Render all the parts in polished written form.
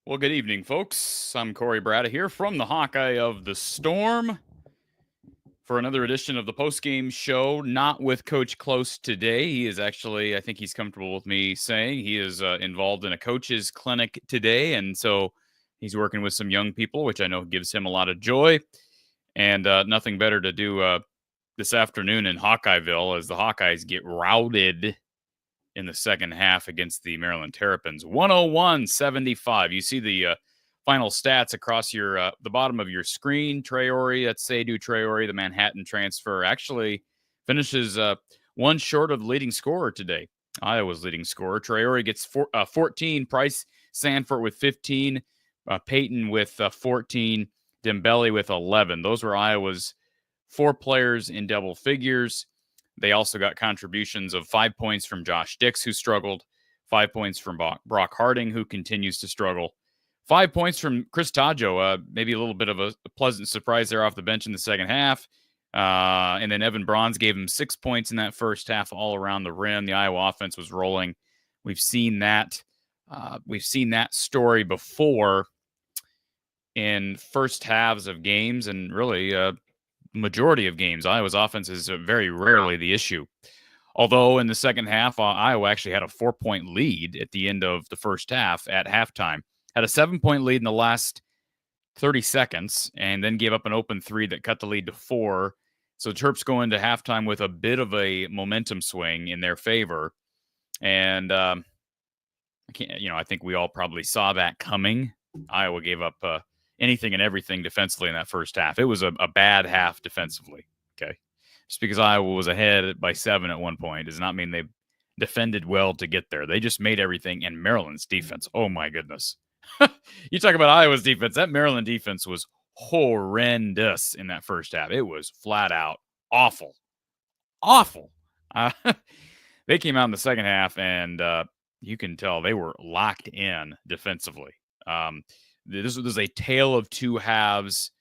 Well, good evening, folks. I'm Cory Brada here from the Hawkeye of the Storm for another edition of the Postgame show. Not with Coach Close today. He is actually, I think he's comfortable with me saying, he is involved in a coach's clinic today. And so he's working with some young people, which I know gives him a lot of joy. And nothing better to do this afternoon in Hawkeyeville as the Hawkeyes get routed in the second half against the Maryland Terrapins. 101-75. You see the final stats across your the bottom of your screen. Traore, that's Seydou Traore, the Manhattan transfer, actually finishes one short of the leading scorer today. Iowa's leading scorer. Traore gets 14. Price Sanford with 15. Peyton with 14. Dembele with 11. Those were Iowa's 4 players in double figures. They also got contributions of 5 points from Josh Dix, who struggled, 5 points from Brock Harding, who continues to struggle, 5 points from Chris Taggio, maybe a little bit of a pleasant surprise there off the bench in the second half. And then Evan Bronze gave him 6 points in that first half all around the rim. The Iowa offense was rolling. We've seen that story before. in first halves of games and really majority of games. Iowa's offense is very rarely the issue. Although in the second half, Iowa actually had a 4-point lead at the end of the first half at halftime. Had a 7-point lead in the last 30 seconds and then gave up an open three that cut the lead to 4. So Terps go into halftime with a bit of a momentum swing in their favor. And I think we all probably saw that coming. Iowa gave up anything and everything defensively in that first half. It was a bad half defensively. Okay. Just because Iowa was ahead by 7 at one point does not mean they defended well to get there. They just made everything. And Maryland's defense, oh my goodness. You talk about Iowa's defense. That Maryland defense was horrendous in that first half. It was flat out awful. They came out in the second half, and you can tell they were locked in defensively. This was a tale of two halves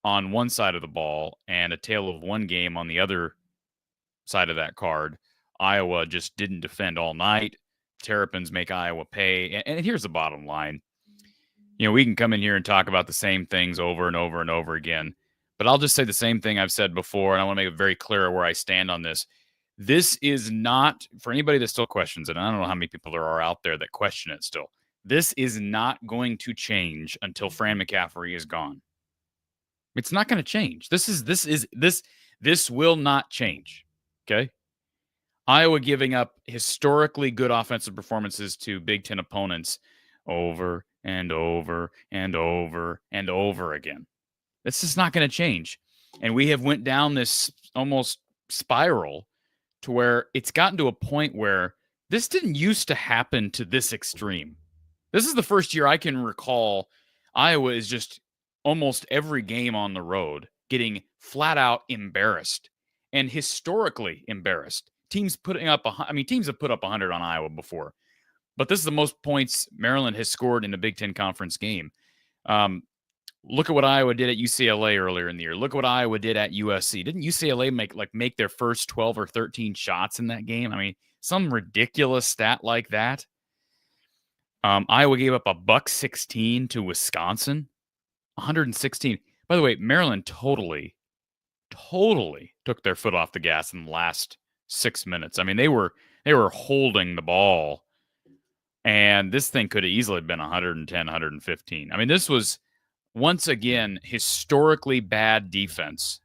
on one side of the ball and a tale of one game on the other side of that card. Iowa just didn't defend all night. Terrapins make Iowa pay. And here's the bottom line. We can come in here and talk about the same things over and over and over again, but I'll just say the same thing I've said before, and I want to make it very clear where I stand on this. This is not, for anybody that still questions it, and I don't know how many people there are out there that question it still, this is not going to change until Fran McCaffrey is gone. It's not going to change. This will not change. Okay? Iowa giving up historically good offensive performances to Big Ten opponents over and over and over and over again. This is not going to change. And we have went down this almost spiral to where it's gotten to a point where this didn't used to happen to this extreme. This is the first year I can recall Iowa is just almost every game on the road getting flat out embarrassed and historically embarrassed. Teams have put up 100 on Iowa before, but this is the most points Maryland has scored in a Big Ten conference game. Look at what Iowa did at UCLA earlier in the year. Look at what Iowa did at USC. Didn't UCLA make their first 12 or 13 shots in that game? I mean, some ridiculous stat like that. Iowa gave up $116 to Wisconsin, 116. By the way, Maryland totally took their foot off the gas in the last 6 minutes. I mean, they were holding the ball, and this thing could have easily been 110, 115. I mean, this was once again historically bad defense.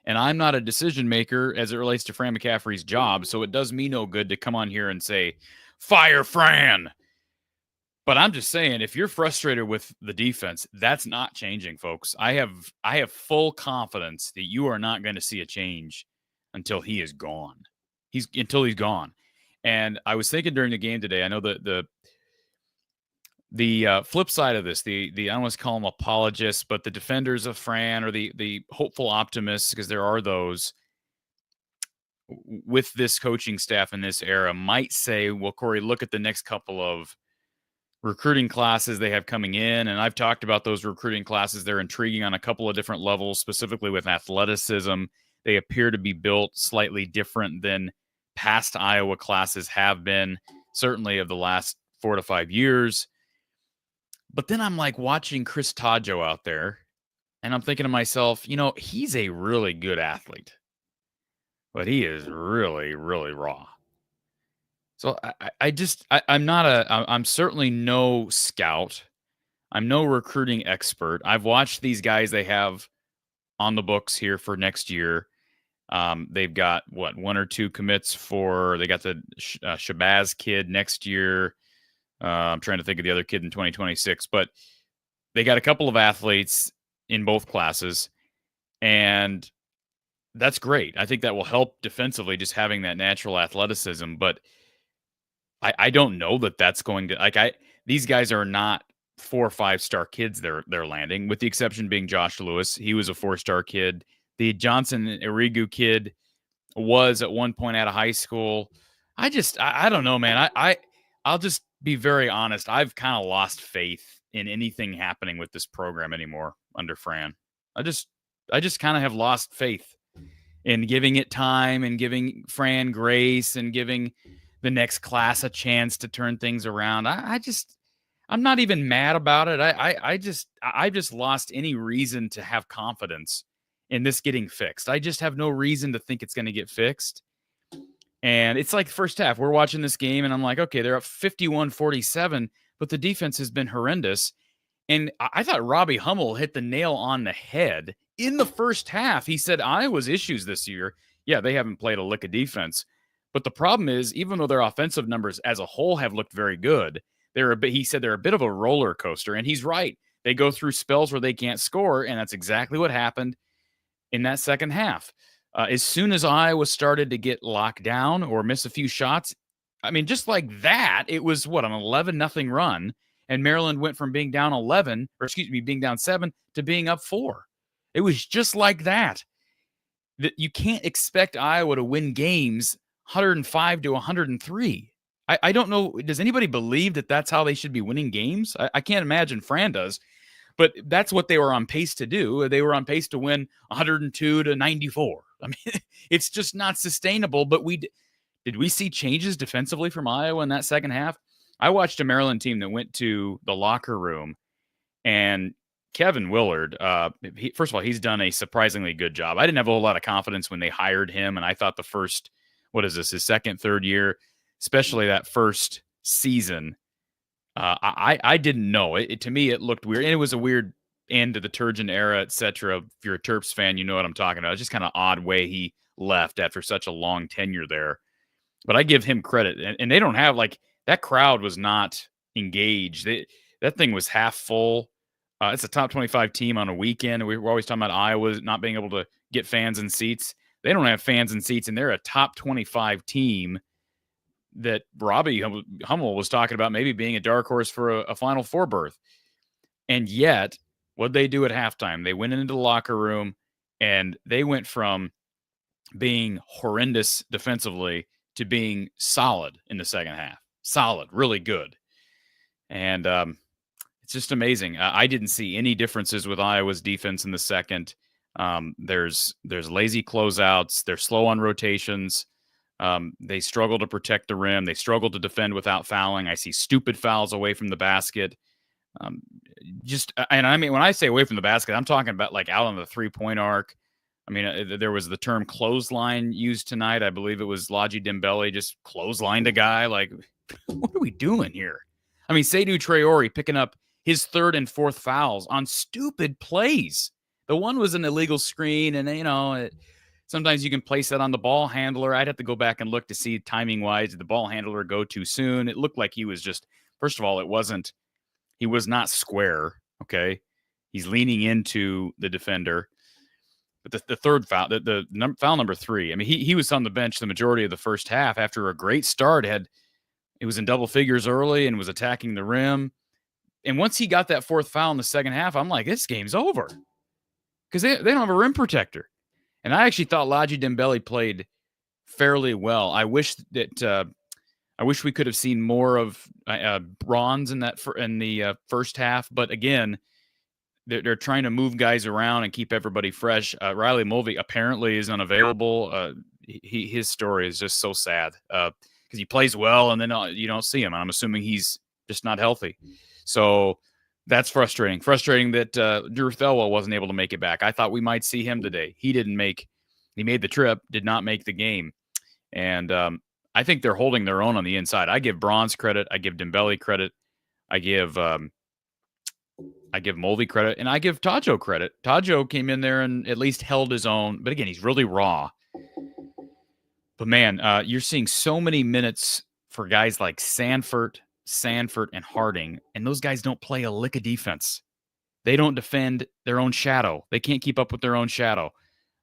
And I'm not a decision maker as it relates to Fran McCaffrey's job, so it does me no good to come on here and say, fire Fran. But I'm just saying, if you're frustrated with the defense, that's not changing, folks. I have full confidence that you are not going to see a change until he is gone. Until he's gone. And I was thinking during the game today, I know the flip side of this, the I don't want to call them apologists, but the defenders of Fran or the hopeful optimists, because there are those with this coaching staff in this era, might say, well, Cory, look at the next couple of recruiting classes they have coming in. And I've talked about those recruiting classes. They're intriguing on a couple of different levels, specifically with athleticism. They appear to be built slightly different than past Iowa classes have been, certainly of the last 4 to 5 years. But then I'm like watching Chris Taggio out there, and I'm thinking to myself, he's a really good athlete, but he is really, really raw. So I'm certainly no scout. I'm no recruiting expert. I've watched these guys they have on the books here for next year. They've got 1 or 2 commits they got the Shabazz kid next year. I'm trying to think of the other kid in 2026, but they got a couple of athletes in both classes, and that's great. I think that will help defensively, just having that natural athleticism, but I don't know that that's going to these guys are not 4 or 5-star kids they're landing, with the exception being Josh Lewis. He was a 4-star kid. The Johnson Irigu kid was at one point out of high school. I don't know, man. I'll just be very honest. I've kind of lost faith in anything happening with this program anymore under Fran. I just kind of have lost faith in giving it time and giving Fran grace and giving the next class a chance to turn things around. I'm not even mad about it. I just lost any reason to have confidence in this getting fixed. I just have no reason to think it's going to get fixed. And it's like the first half. We're watching this game, and I'm like, okay, they're up 51-47, but the defense has been horrendous. And I thought Robbie Hummel hit the nail on the head in the first half. He said Iowa's issues this year, yeah, they haven't played a lick of defense. But the problem is, even though their offensive numbers as a whole have looked very good, he said they're a bit of a roller coaster. And he's right. They go through spells where they can't score, and that's exactly what happened in that second half. As soon as Iowa started to get locked down or miss a few shots, I mean, just like that, it was an 11-0 run. And Maryland went from being down 11, or excuse me, being down 7 to being up 4. It was just like that. You can't expect Iowa to win games 105-103. I don't know. Does anybody believe that that's how they should be winning games? I can't imagine Fran does, but that's what they were on pace to do. They were on pace to win 102-94. I mean, it's just not sustainable. But did we see changes defensively from Iowa in that second half? I watched a Maryland team that went to the locker room, and Kevin Willard, first of all, he's done a surprisingly good job. I didn't have a whole lot of confidence when they hired him, and I thought the first, his second, third year, especially that first season, I didn't know. To me, it looked weird, and it was a weird end to the Turgeon era, etc. If you're a Terps fan, you know what I'm talking about. It's just kind of odd way he left after such a long tenure there. But I give him credit, and they don't have that crowd was not engaged. That thing was half full. It's a top 25 team on a weekend. We're always talking about Iowa not being able to get fans and seats. They don't have fans and seats, and they're a top 25 team that Robbie Hummel was talking about maybe being a dark horse for a Final Four berth. And yet, what'd they do at halftime? They went into the locker room, and they went from being horrendous defensively to being solid in the second half. Solid, really good. And it's just amazing. I didn't see any differences with Iowa's defense in the second. There's lazy closeouts. They're slow on rotations. They struggle to protect the rim. They struggle to defend without fouling. I see stupid fouls away from the basket. And I mean, when I say away from the basket, I'm talking about out on the 3-point arc. I mean, there was the term clothesline used tonight. I believe it was Lodgy Dembele just clotheslined a guy. What are we doing here? I mean, Seydou Traore picking up his third and fourth fouls on stupid plays. The one was an illegal screen, and, sometimes you can place that on the ball handler. I'd have to go back and look to see timing-wise, did the ball handler go too soon? It looked like he was just, first of all, he was not square, okay? He's leaning into the defender. But the third foul, foul number 3, I mean, he was on the bench the majority of the first half after a great start. It was in double figures early and was attacking the rim. And once he got that fourth foul in the second half, I'm like, this game's over. Because they don't have a rim protector. And I actually thought Lodgy Dembele played fairly well. I wish we could have seen more of Bronze in the first half. But again, they're trying to move guys around and keep everybody fresh. Riley Mulvey apparently is unavailable. His story is just so sad because he plays well and then you don't see him. I'm assuming he's just not healthy. So that's frustrating. Frustrating that Drew Thelwell wasn't able to make it back. I thought we might see him today. He made the trip, did not make the game. And I think they're holding their own on the inside. I give Bronze credit. I give Dembele credit. I give Mulvey credit, and I give Tajo credit. Tajo came in there and at least held his own. But again, he's really raw. But man, you're seeing so many minutes for guys like Sanford, and Harding, and those guys don't play a lick of defense. They don't defend their own shadow. They can't keep up with their own shadow.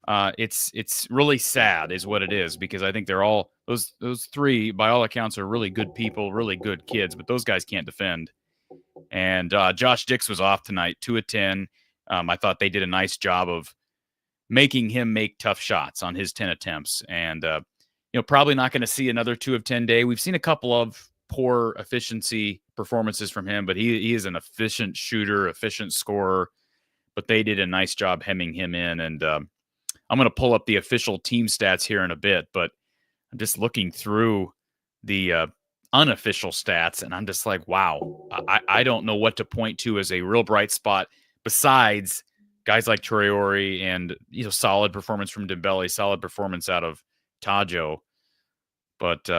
It's really sad is what it is, because I think they're all those 3 by all accounts are really good people, really good kids, but those guys can't defend. And Josh Dix was off tonight, 2 of 10. I thought they did a nice job of making him make tough shots on his 10 attempts. And probably not going to see another 2 of 10 day. We've seen a couple of poor efficiency performances from him, but he is an efficient shooter, efficient scorer. But they did a nice job hemming him in. And I'm going to pull up the official team stats here in a bit, but I'm just looking through the unofficial stats, and I'm just like, wow, I don't know what to point to as a real bright spot besides guys like Traore and solid performance from Dembele, solid performance out of Tajo. But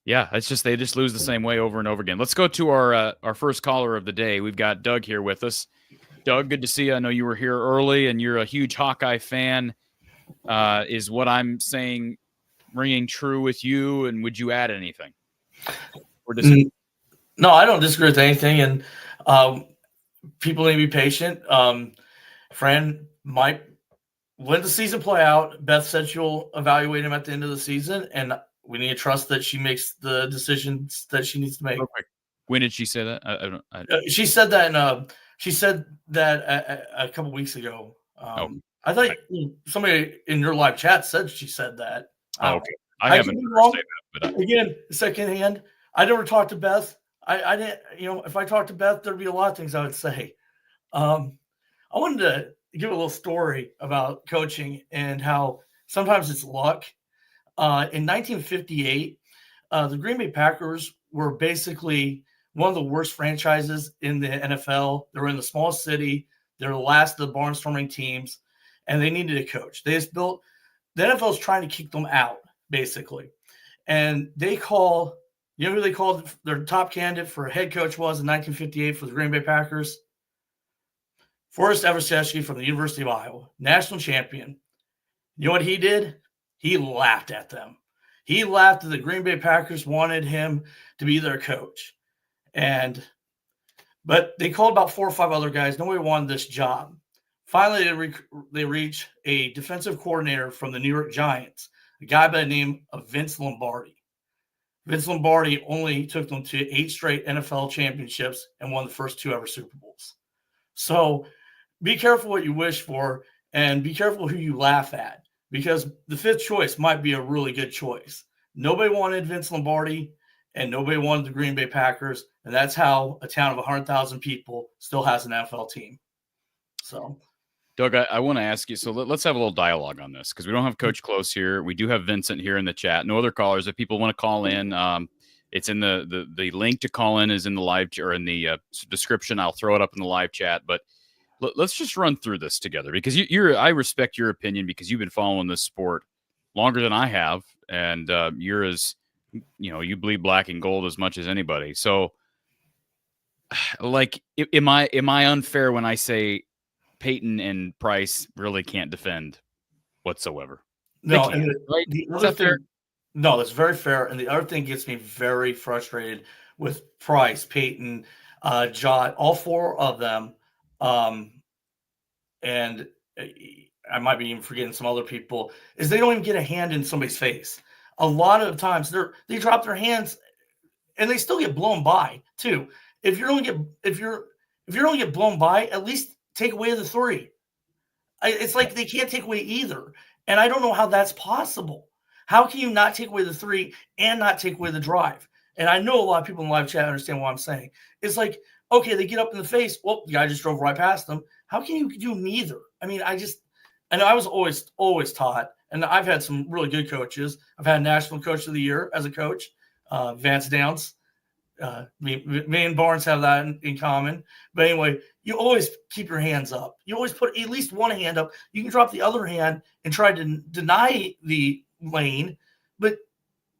yeah, it's just they just lose the same way over and over again. Let's go to our first caller of the day. We've got Doug here with us. Doug, good to see you. I know you were here early, and you're a huge Hawkeye fan. Is what I'm saying ringing true with you? And would you add anything? Or disagree? No, I don't disagree with anything. And people need to be patient. Fran might let the season play out. Beth said she'll evaluate him at the end of the season, and we need to trust that she makes the decisions that she needs to make. When did she say that? She said that. She said that a couple weeks ago. I thought somebody in your live chat said she said that. Okay. I haven't heard her say that, but again, secondhand. I never talked to Beth. I didn't. If I talked to Beth, there'd be a lot of things I would say. I wanted to give a little story about coaching and how sometimes it's luck. In 1958, the Green Bay Packers were basically one of the worst franchises in the NFL. They were in the smallest city. They were the last of the barnstorming teams, and they needed a coach. They just built – the NFL is trying to kick them out, basically. And they call – who they called their top candidate for head coach was in 1958 for the Green Bay Packers? Forrest Eversesky from the University of Iowa, national champion. You know what he did? He laughed at them. He laughed that the Green Bay Packers wanted him to be their coach. But they called about 4 or 5 other guys. Nobody wanted this job. Finally, they reach a defensive coordinator from the New York Giants, a guy by the name of Vince Lombardi. Vince Lombardi only took them to 8 straight NFL championships and won the first 2 ever Super Bowls. So be careful what you wish for and be careful who you laugh at, because the 5th choice might be a really good choice. Nobody wanted Vince Lombardi and nobody wanted the Green Bay Packers, and that's how a town of 100,000 people still has an NFL team. So, Doug, I want to ask you, so let's have a little dialogue on this, because we don't have Coach Close here. We do have Vincent here in the chat. No other callers. If people want to call in, it's in the link to call in is in the live or in the description. I'll throw it up in the live chat. But let's just run through this together, because I respect your opinion, because you've been following this sport longer than I have, and you're as you bleed black and gold as much as anybody. So, like, am I unfair when I say Peyton and Price really can't defend whatsoever? No, and right? Is that fair? No, that's very fair. And the other thing gets me very frustrated with Price, Peyton, Jot, all 4 of them. And I might be even forgetting some other people, is they don't even get a hand in somebody's face. A lot of times they drop their hands and they still get blown by too. If you don't get blown by, at least take away the 3. It's like they can't take away either. And I don't know how that's possible. How can you not take away the 3 and not take away the drive? And I know a lot of people in live chat understand what I'm saying. It's like, okay, they get up in the face. Well, the guy just drove right past them. How can you do neither? I mean, I was always taught, and I've had some really good coaches. I've had National Coach of the Year as a coach, Vance Downs. Me and Barnes have that in common. But anyway, you always keep your hands up. You always put at least one hand up. You can drop the other hand and try to deny the lane, but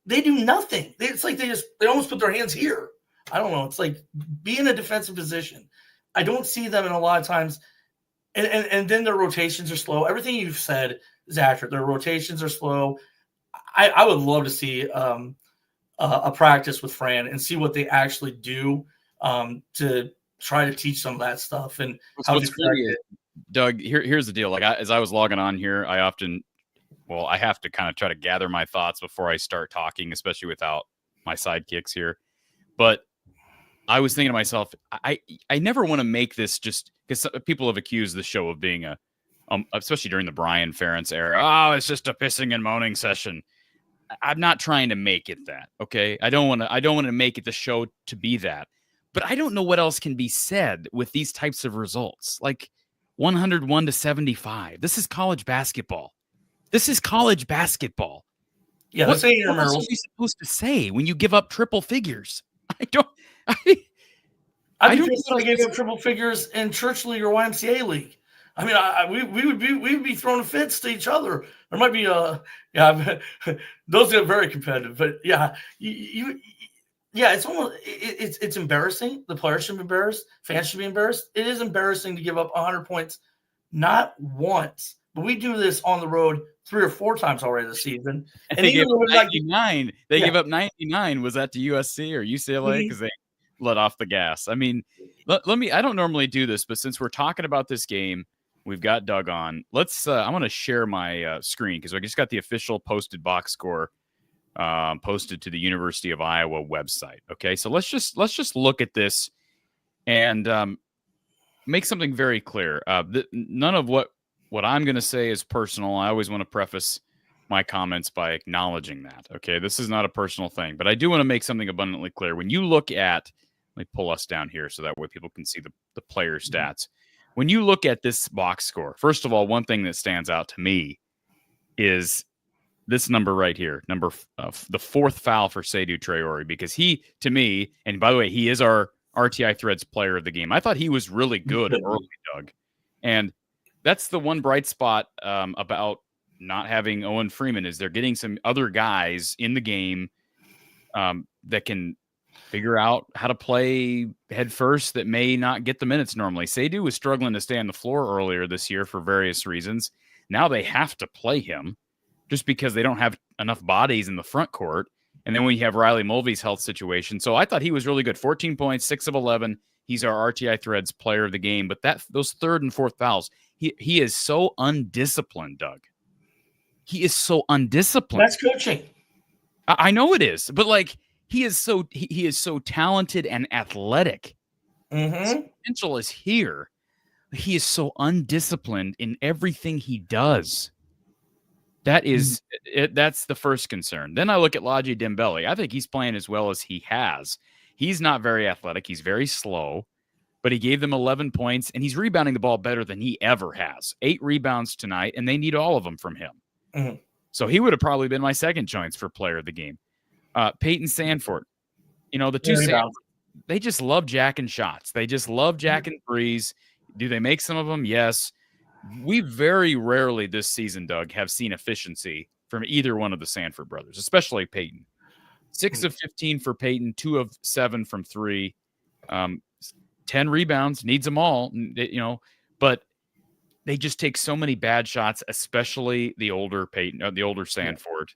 they do nothing. It's like they almost put their hands here. I don't know. It's like be in a defensive position. I don't see them in a lot of times. And then their rotations are slow. Everything you've said is accurate. Their rotations are slow. I would love to see a practice with Fran and see what they actually do to try to teach some of that stuff. And what's funny is, Doug, here's the deal. Like as I was logging on here, I have to kind of try to gather my thoughts before I start talking, especially without my sidekicks here. But I was thinking to myself, I never want to make this just because people have accused the show of being especially during the Brian Ferentz era. Oh, it's just a pissing and moaning session. I'm not trying to make it that. Okay. I don't want to make it the show to be that, but I don't know what else can be said with these types of results. Like 101-75. This is college basketball. Yeah, What this ain't else are intramurals. we supposed to say when you give up triple figures? I don't I'd I be don't know pissed what if I else gave to up triple figures in church league or YMCA league. I mean, we would be throwing fits to each other. There might be those get very competitive, but yeah, yeah, it's almost it's embarrassing. The players should be embarrassed. Fans should be embarrassed. It is embarrassing to give up 100 points, not once, but we do this on the road 3 or 4 times already this season. And They even gave though up we're not, 99. They yeah, gave up 99. Was that to USC or UCLA? Because mhm. they let off the gas. I mean, let me. I don't normally do this, but since we're talking about this game, we've got Doug on. Let's. I'm going to share my screen because I just got the official posted box score posted to the University of Iowa website. Okay, so let's just look at this and make something very clear. None of what I'm going to say is personal. I always want to preface my comments by acknowledging that. Okay, this is not a personal thing, but I do want to make something abundantly clear. When you look at, let me pull us down here so that way people can see the player stats. When you look at this box score, first of all, one thing that stands out to me is this number right here, the fourth foul for Seydou Traore, because he, to me, and by the way, he is our RTI Threads player of the game. I thought he was really good early, Doug. And that's the one bright spot about not having Owen Freeman is they're getting some other guys in the game that can figure out how to play head first that may not get the minutes normally. Seydou was struggling to stay on the floor earlier this year for various reasons. Now they have to play him just because they don't have enough bodies in the front court. And then when you have Riley Mulvey's health situation. So I thought he was really good. 14 points, 6 of 11. He's our RTI Threads player of the game. But those third and fourth fouls, he is so undisciplined, Doug. He is so undisciplined. That's coaching. I know it is, but like he is so talented and athletic. His potential is here. He is so undisciplined in everything he does. That is it. That's the first concern. Then I look at Ladji Dembele. I think he's playing as well as he has. He's not very athletic. He's very slow, but he gave them 11 points, and he's rebounding the ball better than he ever has. 8 rebounds tonight, and they need all of them from him. So he would have probably been my second choice for player of the game. Peyton Sandford. The two Sandford, they just love jacking shots. They just love jacking threes. Do they make some of them? Yes. We very rarely this season, Doug, have seen efficiency from either one of the Sandford brothers, especially Peyton. 6 of 15 for Peyton, 2 of 7 from 3, 10 rebounds, needs them all, but they just take so many bad shots, especially the older Peyton, the older Sandford.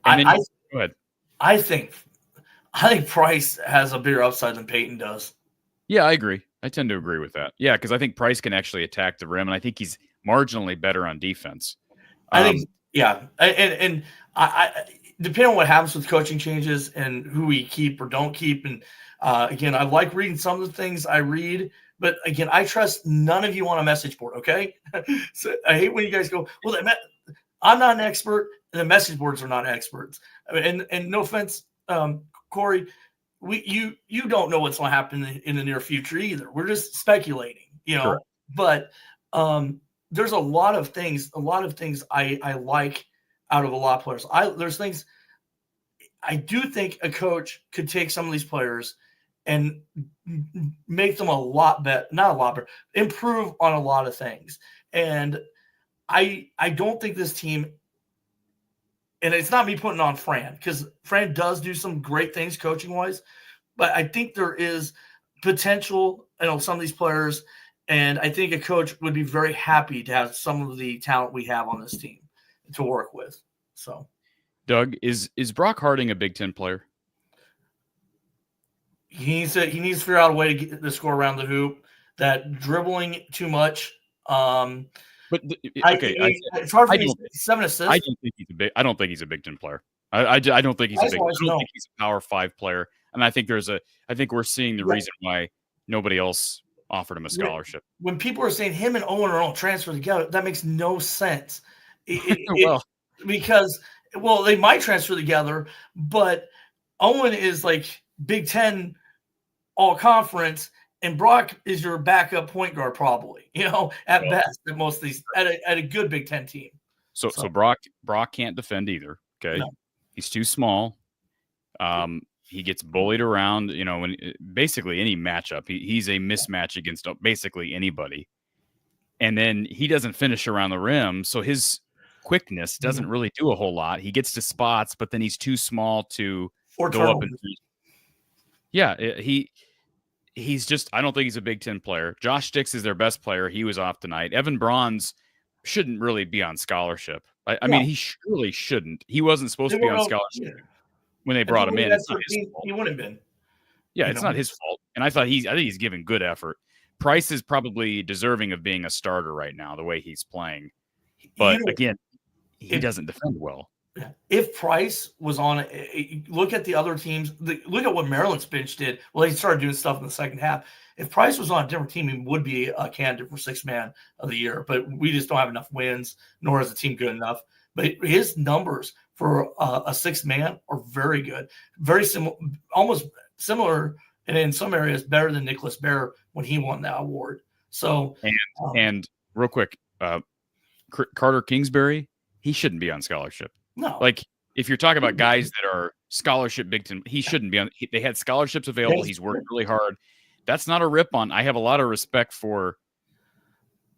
And then go ahead. I think Price has a bigger upside than Peyton does. Yeah, I agree. I tend to agree with that. Yeah, because I think Price can actually attack the rim, and I think he's marginally better on defense. I think, yeah, and I depending on what happens with coaching changes and who we keep or don't keep, and again, I like reading some of the things I read, but again, I trust none of you on a message board. Okay, so I hate when you guys go, well, I'm not an expert, and the message boards are not experts. And no offense, Cory. You don't know what's going to happen in the near future either. We're just speculating, Sure. But there's a lot of things I like out of a lot of players. There's things I do think a coach could take some of these players and make them a lot better, not a lot better, improve on a lot of things. And I don't think this team, and it's not me putting on Fran, because Fran does do some great things coaching-wise, but I think there is potential, some of these players, and I think a coach would be very happy to have some of the talent we have on this team to work with. So, Doug, is Brock Harding a Big Ten player? He needs to figure out a way to get the score around the hoop. That dribbling too much. But it's hard for me. 7 assists. I don't think he's a Big Ten player. I don't think he's a Power 5 player. And I think we're seeing the reason why nobody else offered him a scholarship. When people are saying him and Owen are all transfer together, that makes no sense. Because they might transfer together, but Owen is like Big Ten all conference, and Brock is your backup point guard, probably, at best, at most of these, at a good Big Ten team. So Brock can't defend either. Okay. No. He's too small. He gets bullied around, when basically any matchup. He's a mismatch against basically anybody. And then he doesn't finish around the rim, so his quickness doesn't really do a whole lot. He gets to spots, but then he's too small to Or go up and turnovers. yeah, he's just I don't think he's a Big Ten player. Josh Dix is their best player. He was off tonight. Evan Bronze shouldn't really be on scholarship. I mean, he really shouldn't. He wasn't supposed to be on scholarship when they brought him in. It's not his fault. He wouldn't have been. Yeah, it's not his fault. And I think he's giving good effort. Price is probably deserving of being a starter right now, the way he's playing. But again, he doesn't defend well. If Price was on, look at the other teams. Look at what Maryland's bench did. Well, they started doing stuff in the second half. If Price was on a different team, he would be a candidate for sixth man of the year. But we just don't have enough wins, nor is the team good enough. But his numbers for a sixth man are very good, very similar, almost similar, and in some areas better than Nicholas Bear when he won that award. So, and real quick, Carter Kingsbury, he shouldn't be on scholarship. No. Like, if you're talking about guys that are scholarship Big Ten, he shouldn't be on. They had scholarships available. He's worked really hard. That's not a rip on. I have a lot of respect for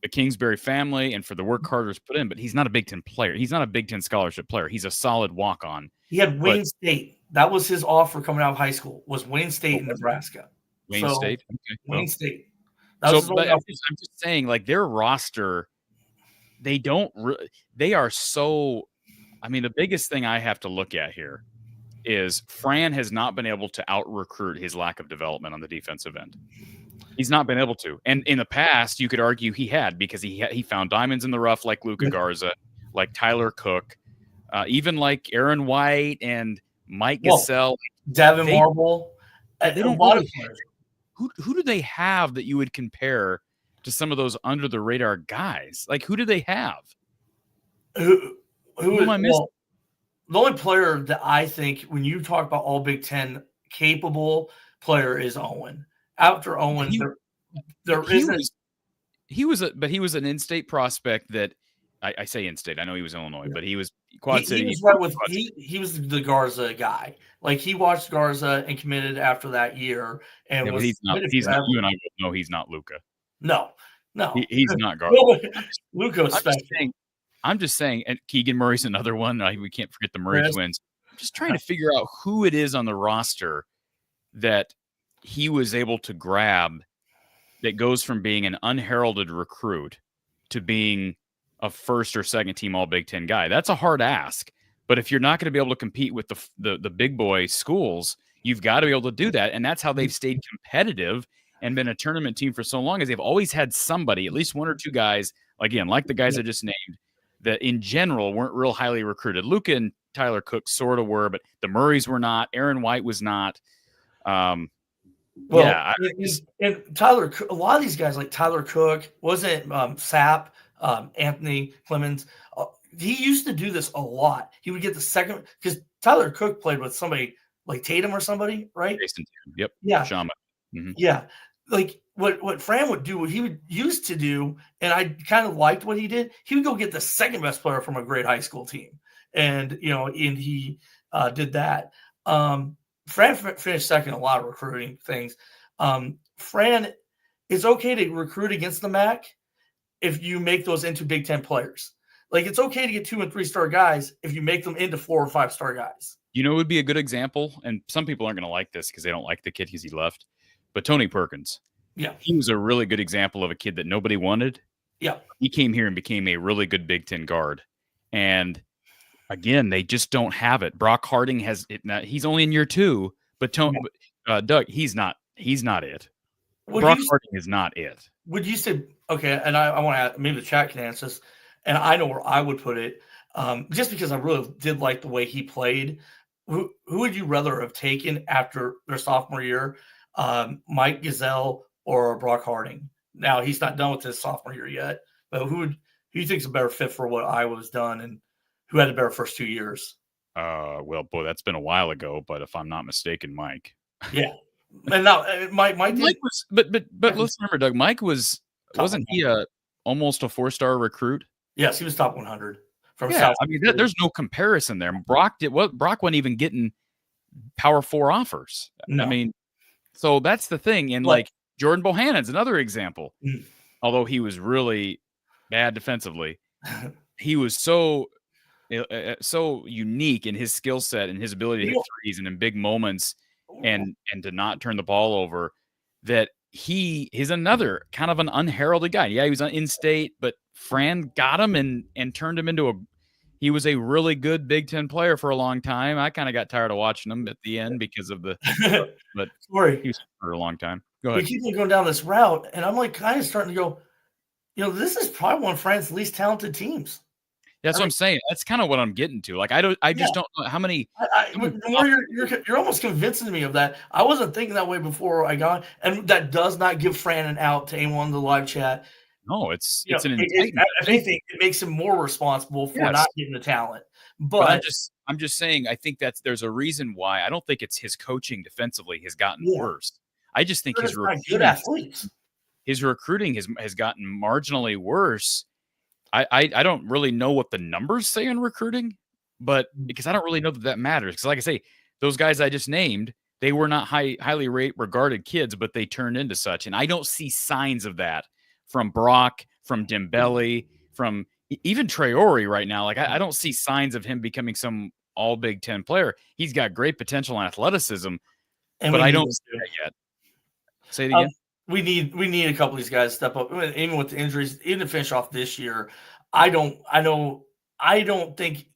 the Kingsbury family and for the work Carter's put in, but he's not a Big Ten player. He's not a Big Ten scholarship player. He's a solid walk-on. He had Wayne State. That was his offer coming out of high school, was Wayne State in Nebraska. Wayne State? Okay. Wayne State. I'm just saying, like, their roster, they are so – I mean, the biggest thing I have to look at here is Fran has not been able to out-recruit his lack of development on the defensive end. He's not been able to. And in the past, you could argue he had, because he found diamonds in the rough like Luka Garza, like Tyler Cook, even like Aaron White and Mike Gasell. Devin Marble. They don't lot of players. Who do they have that you would compare to some of those under-the-radar guys? Like, who do they have? Who am I missing? Well, the only player that I think, when you talk about all Big Ten capable player, is Owen. After Owen, there isn't. He was an in-state prospect that I say in-state. I know he was Illinois, but he was Quad City. He was the Garza guy. Like, he watched Garza and committed after that year. And he's not. You and I both know he's not Luka. No. He's not Garza. Luka special. I'm just saying, and Keegan Murray's another one. We can't forget the Murray twins. I'm just trying to figure out who it is on the roster that he was able to grab that goes from being an unheralded recruit to being a first or second team all Big Ten guy. That's a hard ask. But if you're not going to be able to compete with the big boy schools, you've got to be able to do that. And that's how they've stayed competitive and been a tournament team for so long, is they've always had somebody, at least one or two guys, again, like the guys I just named, that in general weren't real highly recruited. Luka and Tyler Cook sort of were, but the Murrays were not. Aaron White was not. And Tyler, a lot of these guys like Tyler Cook, wasn't Sapp, Anthony Clemens. He used to do this a lot. He would get the second, because Tyler Cook played with somebody like Tatum or somebody, right? Jason Tatum. Yep. Yeah. Shama. Mm-hmm. Yeah. Like what Fran would do, what he would used to do, and I kind of liked what he did. He would go get the second best player from a great high school team, and he did that. Fran finished second in a lot of recruiting things. Fran, it's okay to recruit against the MAC if you make those into Big Ten players. Like, it's okay to get 2- and 3-star guys if you make them into 4- or 5-star guys. It would be a good example, and some people aren't going to like this because they don't like the kid because he left. But Tony Perkins, he was a really good example of a kid that nobody wanted. Yeah, he came here and became a really good Big Ten guard. And again, they just don't have it. Brock Harding has it. Now, he's only in year 2, but Doug, he's not it. Brock Harding is not it. Would you say, okay, and I want to add, maybe the chat can answer this, and I know where I would put it, just because I really did like the way he played. Who would you rather have taken after their sophomore year? Mike Gasell or Brock Harding? Now, he's not done with his sophomore year yet, but who do you think is a better fit for what Iowa's done, and who had a better first 2 years? Well, boy, that's been a while ago, but if I'm not mistaken, Mike. Yeah. And now Mike was, but let's remember, Doug, Mike wasn't he almost a 4-star recruit? Yes, he was top 100. from Yeah, South. I mean, there's no comparison there. Brock wasn't even getting Power 4 offers. I No, mean, so that's the thing. And but like Jordan Bohannon's another example. mm. Although he was really bad defensively, he was so unique in his skill set and his ability to hit threes and in big moments and to not turn the ball over that he's another kind of an unheralded guy. Yeah, he was in state, but Fran got him and turned him into he was a really good Big Ten player for a long time. I kind of got tired of watching him at the end because of the but Cory, he was for a long time. Go we ahead. keep on going down this route, and I'm like kind of starting to go, this is probably one of France's least talented teams. That's what I'm saying. That's kind of what I'm getting to. Like, I just don't know how many. The more you're almost convincing me of that. I wasn't thinking that way before I got, and that does not give Fran an out to anyone in the live chat. No, it's an if anything, it makes him more responsible for not getting the talent. But I'm just saying, I think there's a reason why. I don't think it's his coaching defensively has gotten worse. I just think his recruiting has gotten marginally worse. I don't really know what the numbers say in recruiting, but because I don't really know that matters. Because like I say, those guys I just named, they were not highly regarded kids, but they turned into such. And I don't see signs of that from Brock, from Dembele, from even Traore right now. Like I don't see signs of him becoming some all Big Ten player. He's got great potential and athleticism, but I don't see that yet. Say it again. We need a couple of these guys to step up, even with the injuries, even to finish off this year. I don't think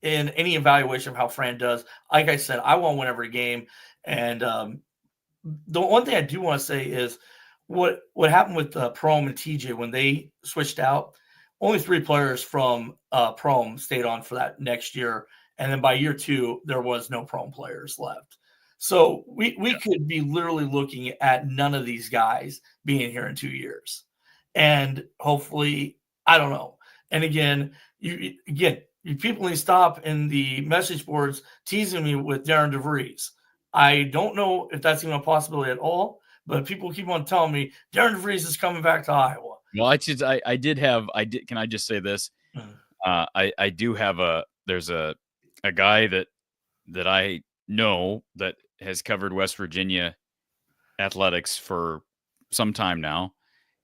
in any evaluation of how Fran does. Like I said, I want to win every game, and the one thing I do want to say is what happened with Prom and TJ when they switched out. Only 3 players from Prom stayed on for that next year, and then by year 2 there was no Prom players left. So we could be literally looking at none of these guys being here in 2 years. And hopefully, I don't know. And again, you people need to stop in the message boards teasing me with Darren DeVries. I don't know if that's even a possibility at all, but people keep on telling me Darren DeVries is coming back to Iowa. Well, can I just say this? I do have there's a guy that I know that has covered West Virginia athletics for some time now.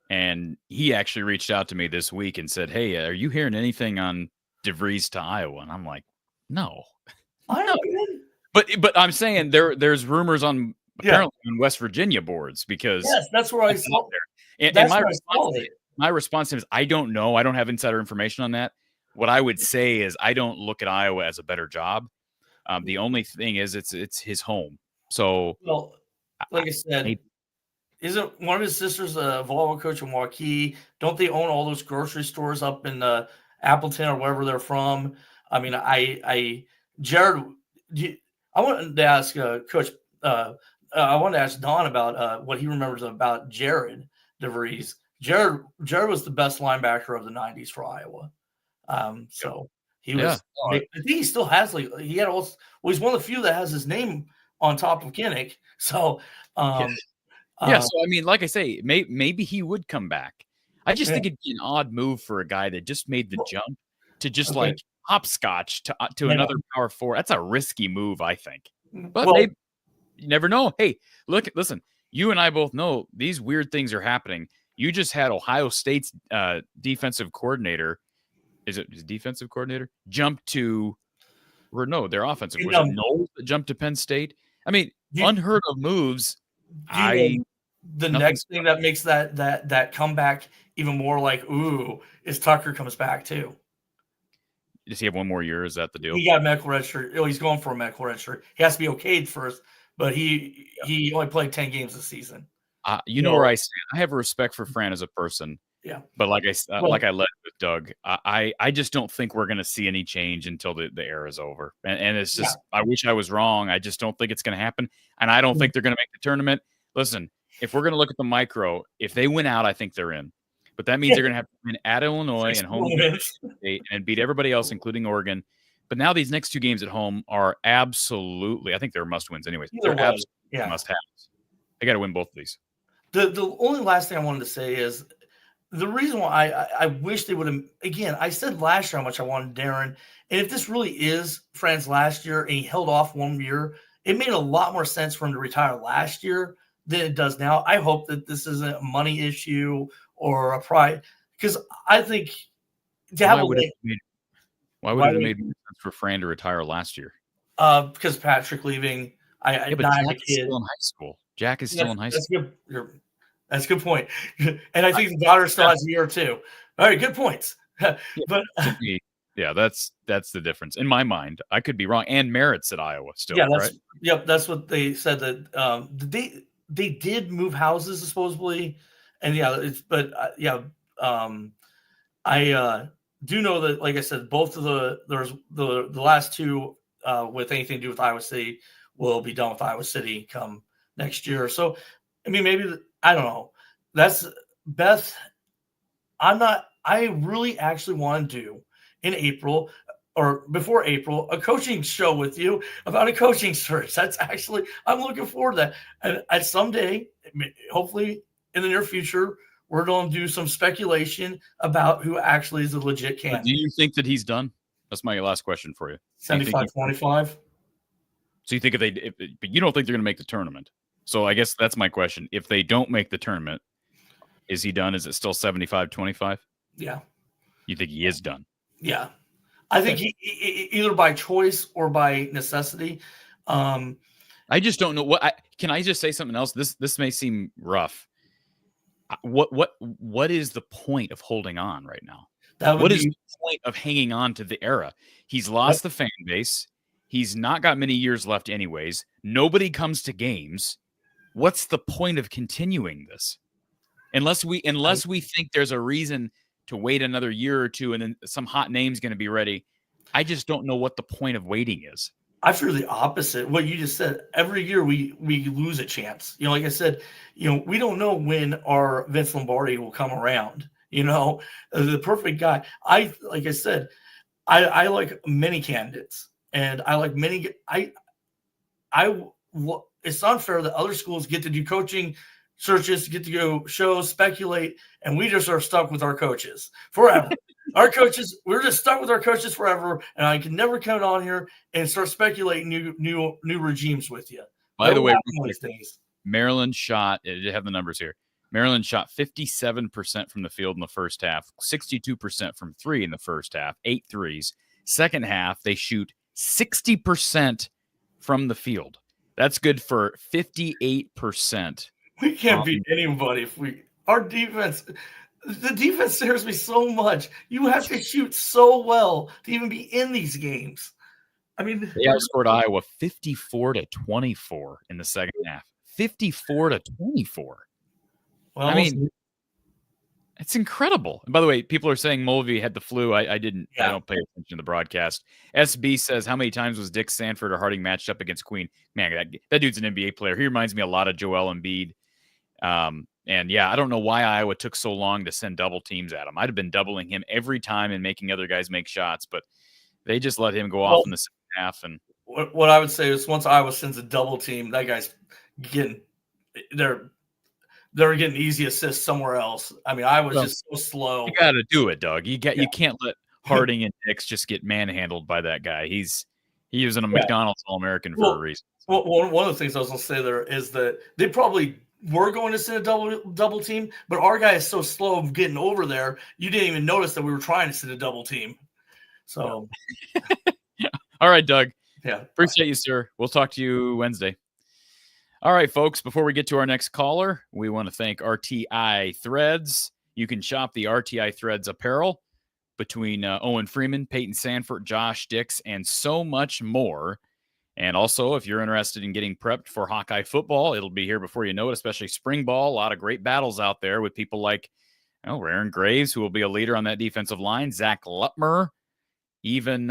And he actually reached out to me this week and said, "Hey, are you hearing anything on DeVries to Iowa?" And I'm like, "No." But I'm saying there's rumors on apparently on West Virginia boards because that's where I saw there. And my response to him is, I don't know. I don't have insider information on that. What I would say is I don't look at Iowa as a better job. The only thing is it's his home. So, like I said, isn't one of his sisters a volleyball coach in Hawkeyes? Don't they own all those grocery stores up in Appleton or wherever they're from? I mean, Jared, I wanted to ask Coach. I wanted to ask Don about what he remembers about Jared DeVries. Jared was the best linebacker of the '90s for Iowa. So he was. I think he still has he's one of the few that has his name on top of Kinnick. So. So I mean, like I say, maybe he would come back. I just think it'd be an odd move for a guy that just made the jump to just like hopscotch to another Power 4. That's a risky move, I think. But maybe, you never know. Hey, listen, you and I both know these weird things are happening. You just had Ohio State's defensive coordinator. Is it his defensive coordinator? Jump to, or no, their offensive. Was it Knowles that jumped to Penn State? I mean, unheard of moves. The next thing that makes that comeback even more like, ooh, is Tucker comes back too. Does he have one more year? Is that the deal? He got medical redshirt. Oh, he's going for a medical redshirt. He has to be okayed first, but he only played 10 games this season. You know where I stand. I have respect for Fran as a person. Yeah. But like I led with Doug, I just don't think we're going to see any change until the era is over. And it's just, I wish I was wrong. I just don't think it's going to happen. And I don't think they're going to make the tournament. Listen, if we're going to look at the micro, if they win out, I think they're in. But that means they're going to have to win at Illinois and home and beat everybody else, including Oregon. But now these next 2 games at home are absolutely, I think they're must-wins anyways. They're absolutely must-haves. They got to win both of these. The only last thing I wanted to say is the reason why I wish they would have, again, I said last year how much I wanted Darren. And if this really is Fran's last year and he held off 1 year, it made a lot more sense for him to retire last year than it does now. I hope that this isn't a money issue or a pride, because I think to have Why would why it have would made more sense for Fran to retire last year? because Patrick leaving, I Yeah, but not have a Jack is kid. still in high school. Jack is still in high That's school. good. That's a good point. And I think the daughter still has a year or two. All right, good points. But To me, yeah, that's the difference in my mind. I could be wrong. And Merritt's at Iowa still, yeah, right? that's what they said, that they did move houses supposedly, and I do know that, like I said, both of the last two with anything to do with Iowa City will be done with Iowa City come next year. So, I mean, maybe I don't know. That's Beth. I really actually want to do in April or before April a coaching show with you about a coaching search. That's actually, I'm looking forward to that. And at someday, hopefully in the near future, we're going to do some speculation about who actually is a legit But candidate. do you think that he's done? That's my last question for you. 75-25. So you think but you don't think they're going to make the tournament? So I guess that's my question. If they don't make the tournament, is he done? Is it still 75-25? Yeah. You think he is done? Yeah. I think he either by choice or by necessity. I just don't know can I just say something else? This may seem rough. What is the point of holding on right now? What is the point of hanging on to the era? He's lost the fan base. He's not got many years left anyways. Nobody comes to games. What's the point of continuing this? Unless we think there's a reason to wait another year or two and then some hot name's going to be ready. I just don't know what the point of waiting is. I feel the opposite. What you just said, every year we lose a chance. Like I said, we don't know when our Vince Lombardi will come around. The perfect guy. Like I said, I like many candidates, and I like many. It's unfair that other schools get to do coaching searches, get to go shows, speculate, and we just are stuck with our coaches forever. Our coaches, we're just stuck with our coaches forever, and I can never come on here and start speculating new regimes with you. By the way, Maryland shot, I have the numbers here. Maryland shot 57% from the field in the first half, 62% from three in the first half, 8 threes. Second half, they shoot 60% from the field. That's good for 58%. We can't beat anybody if our defense. The defense scares me so much. You have to shoot so well to even be in these games. I mean, they outscored Iowa 54-24 in the second half. 54-24. Well, I mean, it's incredible. And by the way, people are saying Mulvey had the flu. I didn't. Yeah. I don't pay attention to the broadcast. SB says, how many times was Dick Sanford or Harding matched up against Queen? Man, that dude's an NBA player. He reminds me a lot of Joel Embiid. And yeah, I don't know why Iowa took so long to send double teams at him. I'd have been doubling him every time and making other guys make shots, but they just let him go off in the second half. And what I would say is, once Iowa sends a double team, that guy's getting they're getting easy assists somewhere else. I mean, Iowa's just so slow. You got to do it, Doug. You can't let Harding and Dix just get manhandled by that guy. He was a McDonald's All-American for a reason. Well, one of the things I was going to say there is that they probably were going to send a double team, but our guy is so slow of getting over there, you didn't even notice that we were trying to send a double team. So, yeah. All right, Doug. Yeah. Appreciate you, sir. We'll talk to you Wednesday. All right, folks, before we get to our next caller, we want to thank RTI Threads. You can shop the RTI Threads apparel between Owen Freeman, Peyton Sanford, Josh Dix, and so much more. And also, if you're interested in getting prepped for Hawkeye football, it'll be here before you know it, especially spring ball. A lot of great battles out there with people like Aaron Graves, who will be a leader on that defensive line, Zach Lutmer, even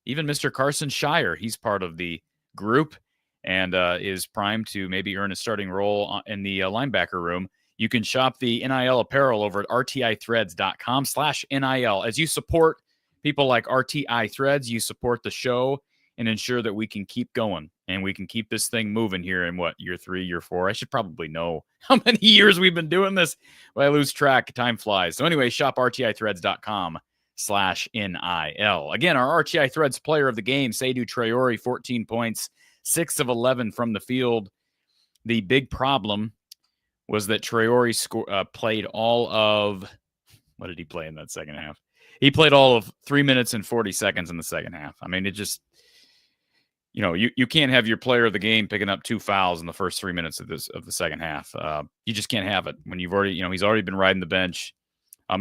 Mr. Carson Shire. He's part of the group and is primed to maybe earn a starting role in the linebacker room. You can shop the NIL apparel over at rtithreads.com/NIL. As you support people like RTI Threads, you support the show and ensure that we can keep going and we can keep this thing moving here in what, year 3, year 4? I should probably know how many years we've been doing this, but I lose track. Time flies. So anyway, shop rtithreads.com/NIL. Again, our RTI Threads player of the game, Seydou Traore, 14 points, 6 of 11 from the field. The big problem was that Traore played all of, what did he play in that second half? He played all of 3 minutes and 40 seconds in the second half. I mean, it just, you can't have your player of the game picking up 2 fouls in the first 3 minutes of the second half. You just can't have it when you've already, he's already been riding the bench.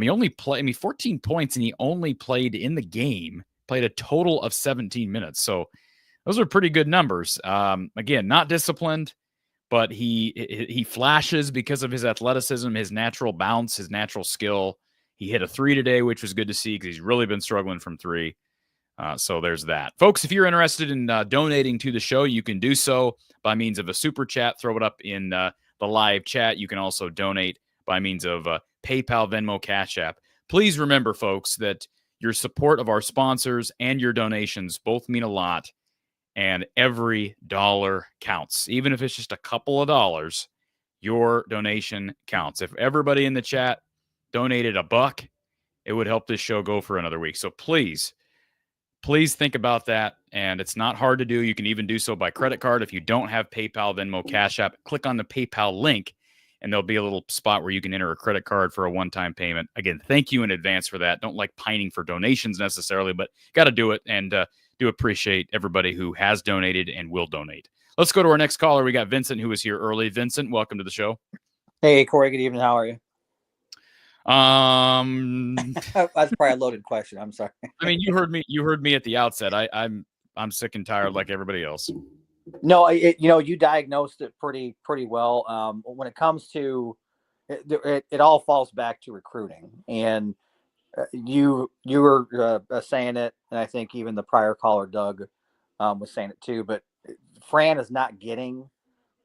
He only played, 14 points, and he only played in the game, played a total of 17 minutes. So those are pretty good numbers. Again, not disciplined, but he flashes because of his athleticism, his natural bounce, his natural skill. He hit a 3 today, which was good to see because he's really been struggling from 3. So there's that. Folks, if you're interested in donating to the show, you can do so by means of a super chat. Throw it up in the live chat. You can also donate by means of PayPal, Venmo, Cash App. Please remember, folks, that your support of our sponsors and your donations both mean a lot, and every dollar counts. Even if it's just a couple of dollars, your donation counts. If everybody in the chat donated $1, it would help this show go for another week. So please think about that. And it's not hard to do. You can even do so by credit card. If you don't have PayPal, Venmo, Cash App, click on the PayPal link, and there'll be a little spot where you can enter a credit card for a one-time payment. Again, thank you in advance for that. Don't like pining for donations necessarily, but got to do it. And do appreciate everybody who has donated and will donate. Let's go to our next caller. We got Vincent, who was here early. Vincent, welcome to the show. Hey, Cory. Good evening. How are you? That's probably a loaded question. I'm sorry. I mean, you heard me at the outset. I'm sick and tired like everybody else. No, you diagnosed it pretty well. When it comes to it all falls back to recruiting, and you were saying it, and I think even the prior caller, Doug, was saying it too. But Fran is not getting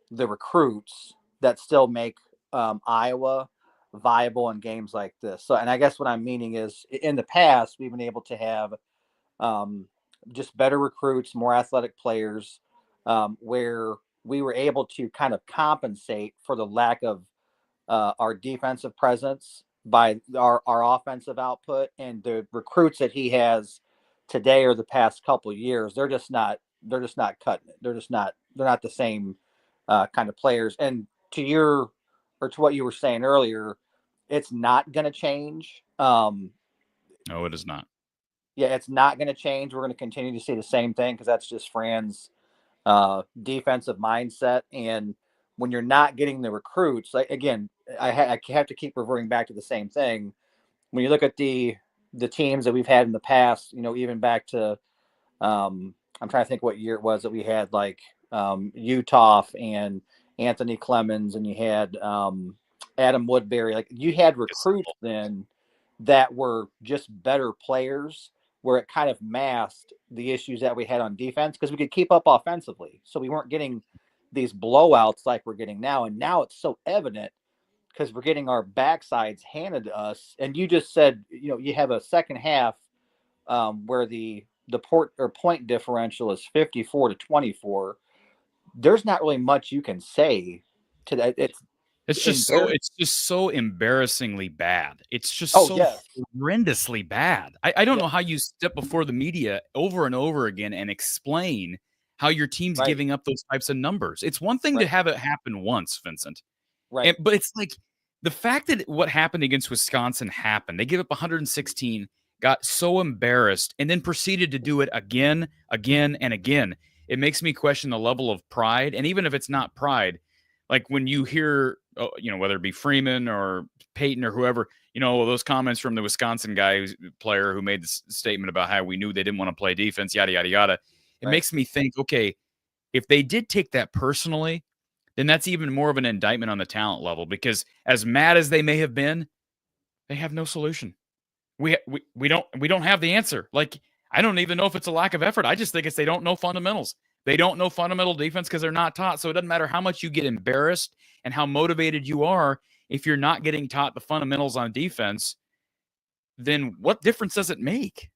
the recruits that still make Iowa viable in games like this. So, and I guess what I'm meaning is, in the past, we've been able to have just better recruits, more athletic players, where we were able to kind of compensate for the lack of our defensive presence by our offensive output. And the recruits that he has today or the past couple of years, they're just not cutting it. They're not the same kind of players. And to what you were saying earlier, it's not going to change. No, it is not. Yeah, it's not going to change. We're going to continue to see the same thing because that's just Fran's defensive mindset. And when you're not getting the recruits, like, again, I have to keep reverting back to the same thing. When you look at the teams that we've had in the past, even back to I'm trying to think what year it was that we had, like Utah and Anthony Clemens, and you had Adam Woodbury. Like, you had recruits then that were just better players, where it kind of masked the issues that we had on defense because we could keep up offensively. So we weren't getting these blowouts like we're getting now. And now it's so evident because we're getting our backsides handed to us. And you just said, you have a second half where the point differential is 54-24. There's not really much you can say to that. It's just so embarrassingly bad. It's just horrendously bad. I don't know how you step before the media over and over again and explain how your team's giving up those types of numbers. It's one thing to have it happen once, Vincent. Right. But it's like the fact that what happened against Wisconsin happened. They gave up 116, got so embarrassed, and then proceeded to do it again, and again. It makes me question the level of pride. And even if it's not pride, like when you hear, whether it be Freeman or Peyton or whoever, those comments from the Wisconsin player who made this statement about how we knew they didn't want to play defense, yada, yada, yada. It makes me think, okay, if they did take that personally, then that's even more of an indictment on the talent level, because as mad as they may have been, they have no solution. We don't have the answer. Like, I don't even know if it's a lack of effort. I just think it's they don't know fundamentals. They don't know fundamental defense because they're not taught. So it doesn't matter how much you get embarrassed and how motivated you are. If you're not getting taught the fundamentals on defense, then what difference does it make?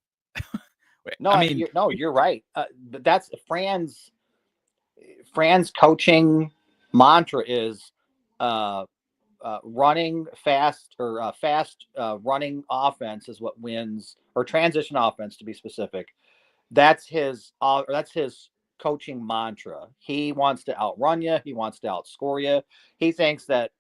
No, you're right. But that's Fran's. Fran's coaching mantra is running fast or fast running offense is what wins, or transition offense to be specific. That's his coaching mantra. He wants to outrun you. He wants to outscore you. He thinks that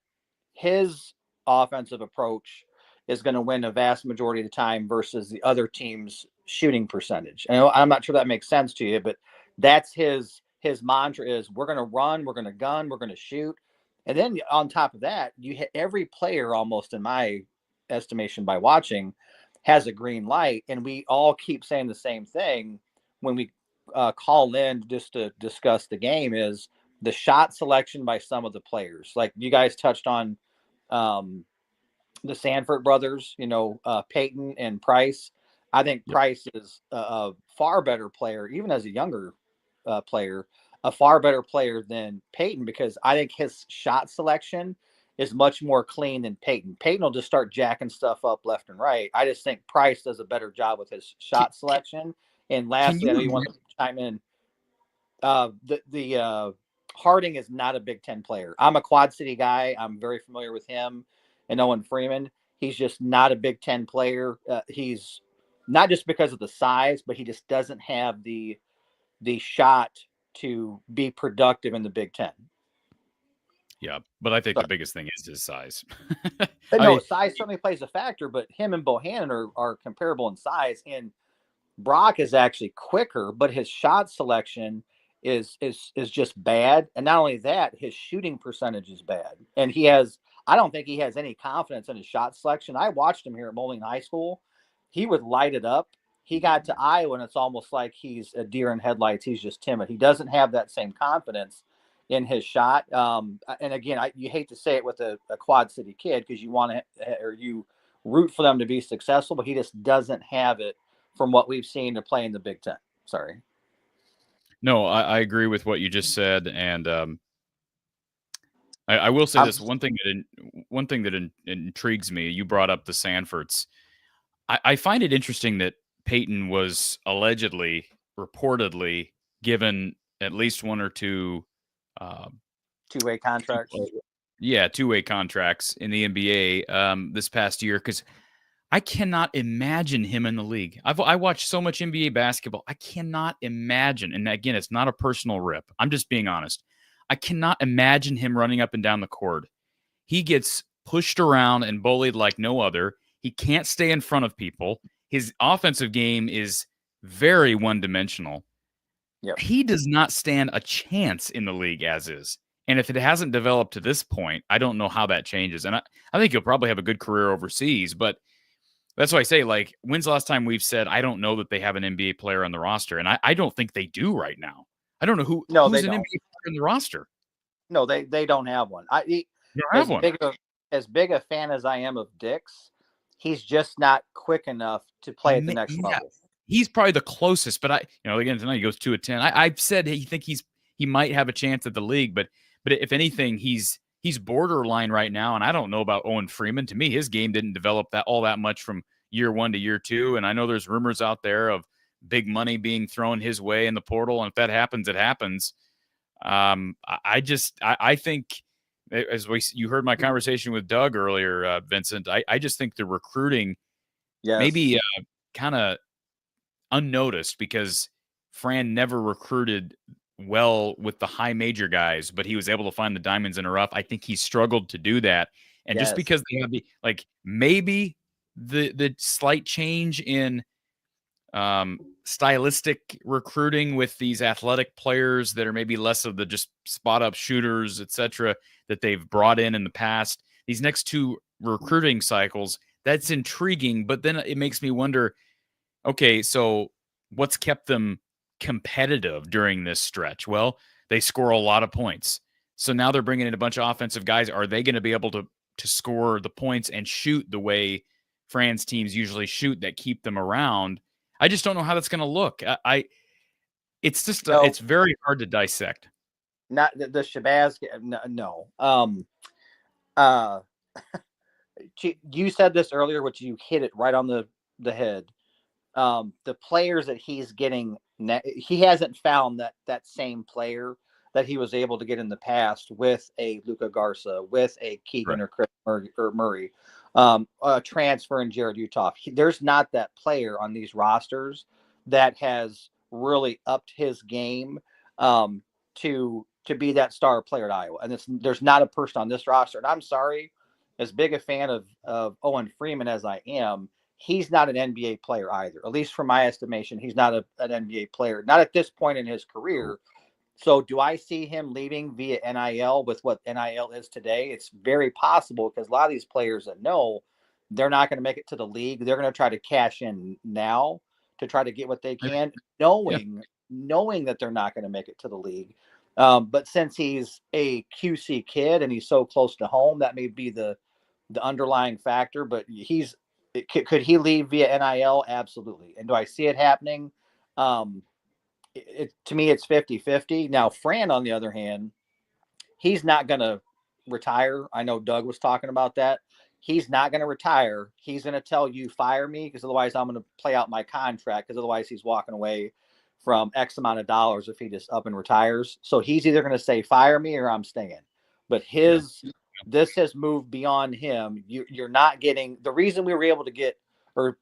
his offensive approach is going to win a vast majority of the time versus the other team's shooting percentage. And I'm not sure that makes sense to you, but that's his mantra is we're going to run, we're going to gun, we're going to shoot. And then on top of that, you hit every player almost, in my estimation by watching, has a green light. And we all keep saying the same thing when we call in just to discuss the game is the shot selection by some of the players. Like you guys touched on the Sanford brothers, Peyton and Price. I think Price is a far better player, even as a younger player, a far better player than Peyton, because I think his shot selection is much more clean than Peyton. Peyton will just start jacking stuff up left and right. I just think Price does a better job with his shot selection. And lastly, I know you want to chime in. The Harding is not a Big Ten player. I'm a Quad City guy. I'm very familiar with him and Owen Freeman. He's just not a Big Ten player. He's not just because of the size, but he just doesn't have the shot to be productive in the Big Ten. Yeah, but I think the biggest thing is his size. Size certainly plays a factor, but him and Bohannon are comparable in size, and Brock is actually quicker, but his shot selection is just bad. And not only that, his shooting percentage is bad. And I don't think he has any confidence in his shot selection. I watched him here at Moline High School. He would light it up. He got to Iowa, and it's almost like he's a deer in headlights. He's just timid. He doesn't have that same confidence in his shot. And again, you hate to say it with a Quad City kid because you root for them to be successful, but he just doesn't have it from what we've seen to play in the Big Ten. Sorry. No, I agree with what you just said, and I will say this one thing that intrigues me. You brought up the Sanfords. I find it interesting that Peyton was reportedly given at least one or two two-way contracts. Two-way contracts in the NBA this past year, because I cannot imagine him in the league. I watched so much NBA basketball. I cannot imagine, and again, it's not a personal rip. I'm just being honest. I cannot imagine him running up and down the court. He gets pushed around and bullied like no other. He can't stay in front of people. His offensive game is very one-dimensional. Yep. He does not stand a chance in the league as is. And if it hasn't developed to this point, I don't know how that changes. And I think he'll probably have a good career overseas, but that's why I say, like, when's the last time we've said, I don't know that they have an NBA player on the roster? And I don't think they do right now. I don't know who's an NBA player on the roster. No, they don't have one. As big a fan as I am of Dix, he's just not quick enough to play at the next level. He's probably the closest, but again, tonight he goes 2 of 10. I've said he might have a chance at the league, but if anything, he's borderline right now, and I don't know about Owen Freeman. To me, his game didn't develop all that much from year 1 to year 2, and I know there's rumors out there of big money being thrown his way in the portal, and if that happens, it happens. I think, as you heard my conversation with Doug earlier, Vincent, I just think the recruiting maybe kind of unnoticed because Fran never recruited well with the high major guys, but he was able to find the diamonds in the rough. I think he struggled to do that. And just because they have maybe the slight change in stylistic recruiting with these athletic players that are maybe less of the just spot up shooters, etc., that they've brought in the past, these next 2 recruiting cycles, that's intriguing. But then it makes me wonder, okay, so what's kept them competitive during this stretch? Well, they score a lot of points. So now they're bringing in a bunch of offensive guys. Are they going to be able to score the points and shoot the way Fran's teams usually shoot that keep them around? I just don't know how that's going to look. It's just it's very hard to dissect. Not the Shabazz. No. You said this earlier, which you hit it right on the head. The players that he's getting, he hasn't found that same player that he was able to get in the past with a Luka Garza, with a Keegan or Chris Murray, a transfer in Jared Uthoff. There's not that player on these rosters that has really upped his game to be that star player at Iowa. And there's not a person on this roster. And I'm sorry, as big a fan of Owen Freeman as I am, he's not an NBA player either. At least from my estimation, he's not an NBA player, not at this point in his career. So do I see him leaving via NIL with what NIL is today? It's very possible, because a lot of these players that know they're not going to make it to the league, they're going to try to cash in now to try to get what they can, knowing that they're not going to make it to the league. But since he's a QC kid and he's so close to home, that may be the underlying factor. But could he leave via NIL? Absolutely. And do I see it happening? To me, it's 50-50. Now, Fran, on the other hand, he's not going to retire. I know Doug was talking about that. He's not going to retire. He's going to tell you, fire me, because otherwise I'm going to play out my contract, because otherwise he's walking away from X amount of dollars if he just up and retires. So he's either going to say, fire me, or I'm staying. But this has moved beyond him. You're not getting – the reason we were able to get or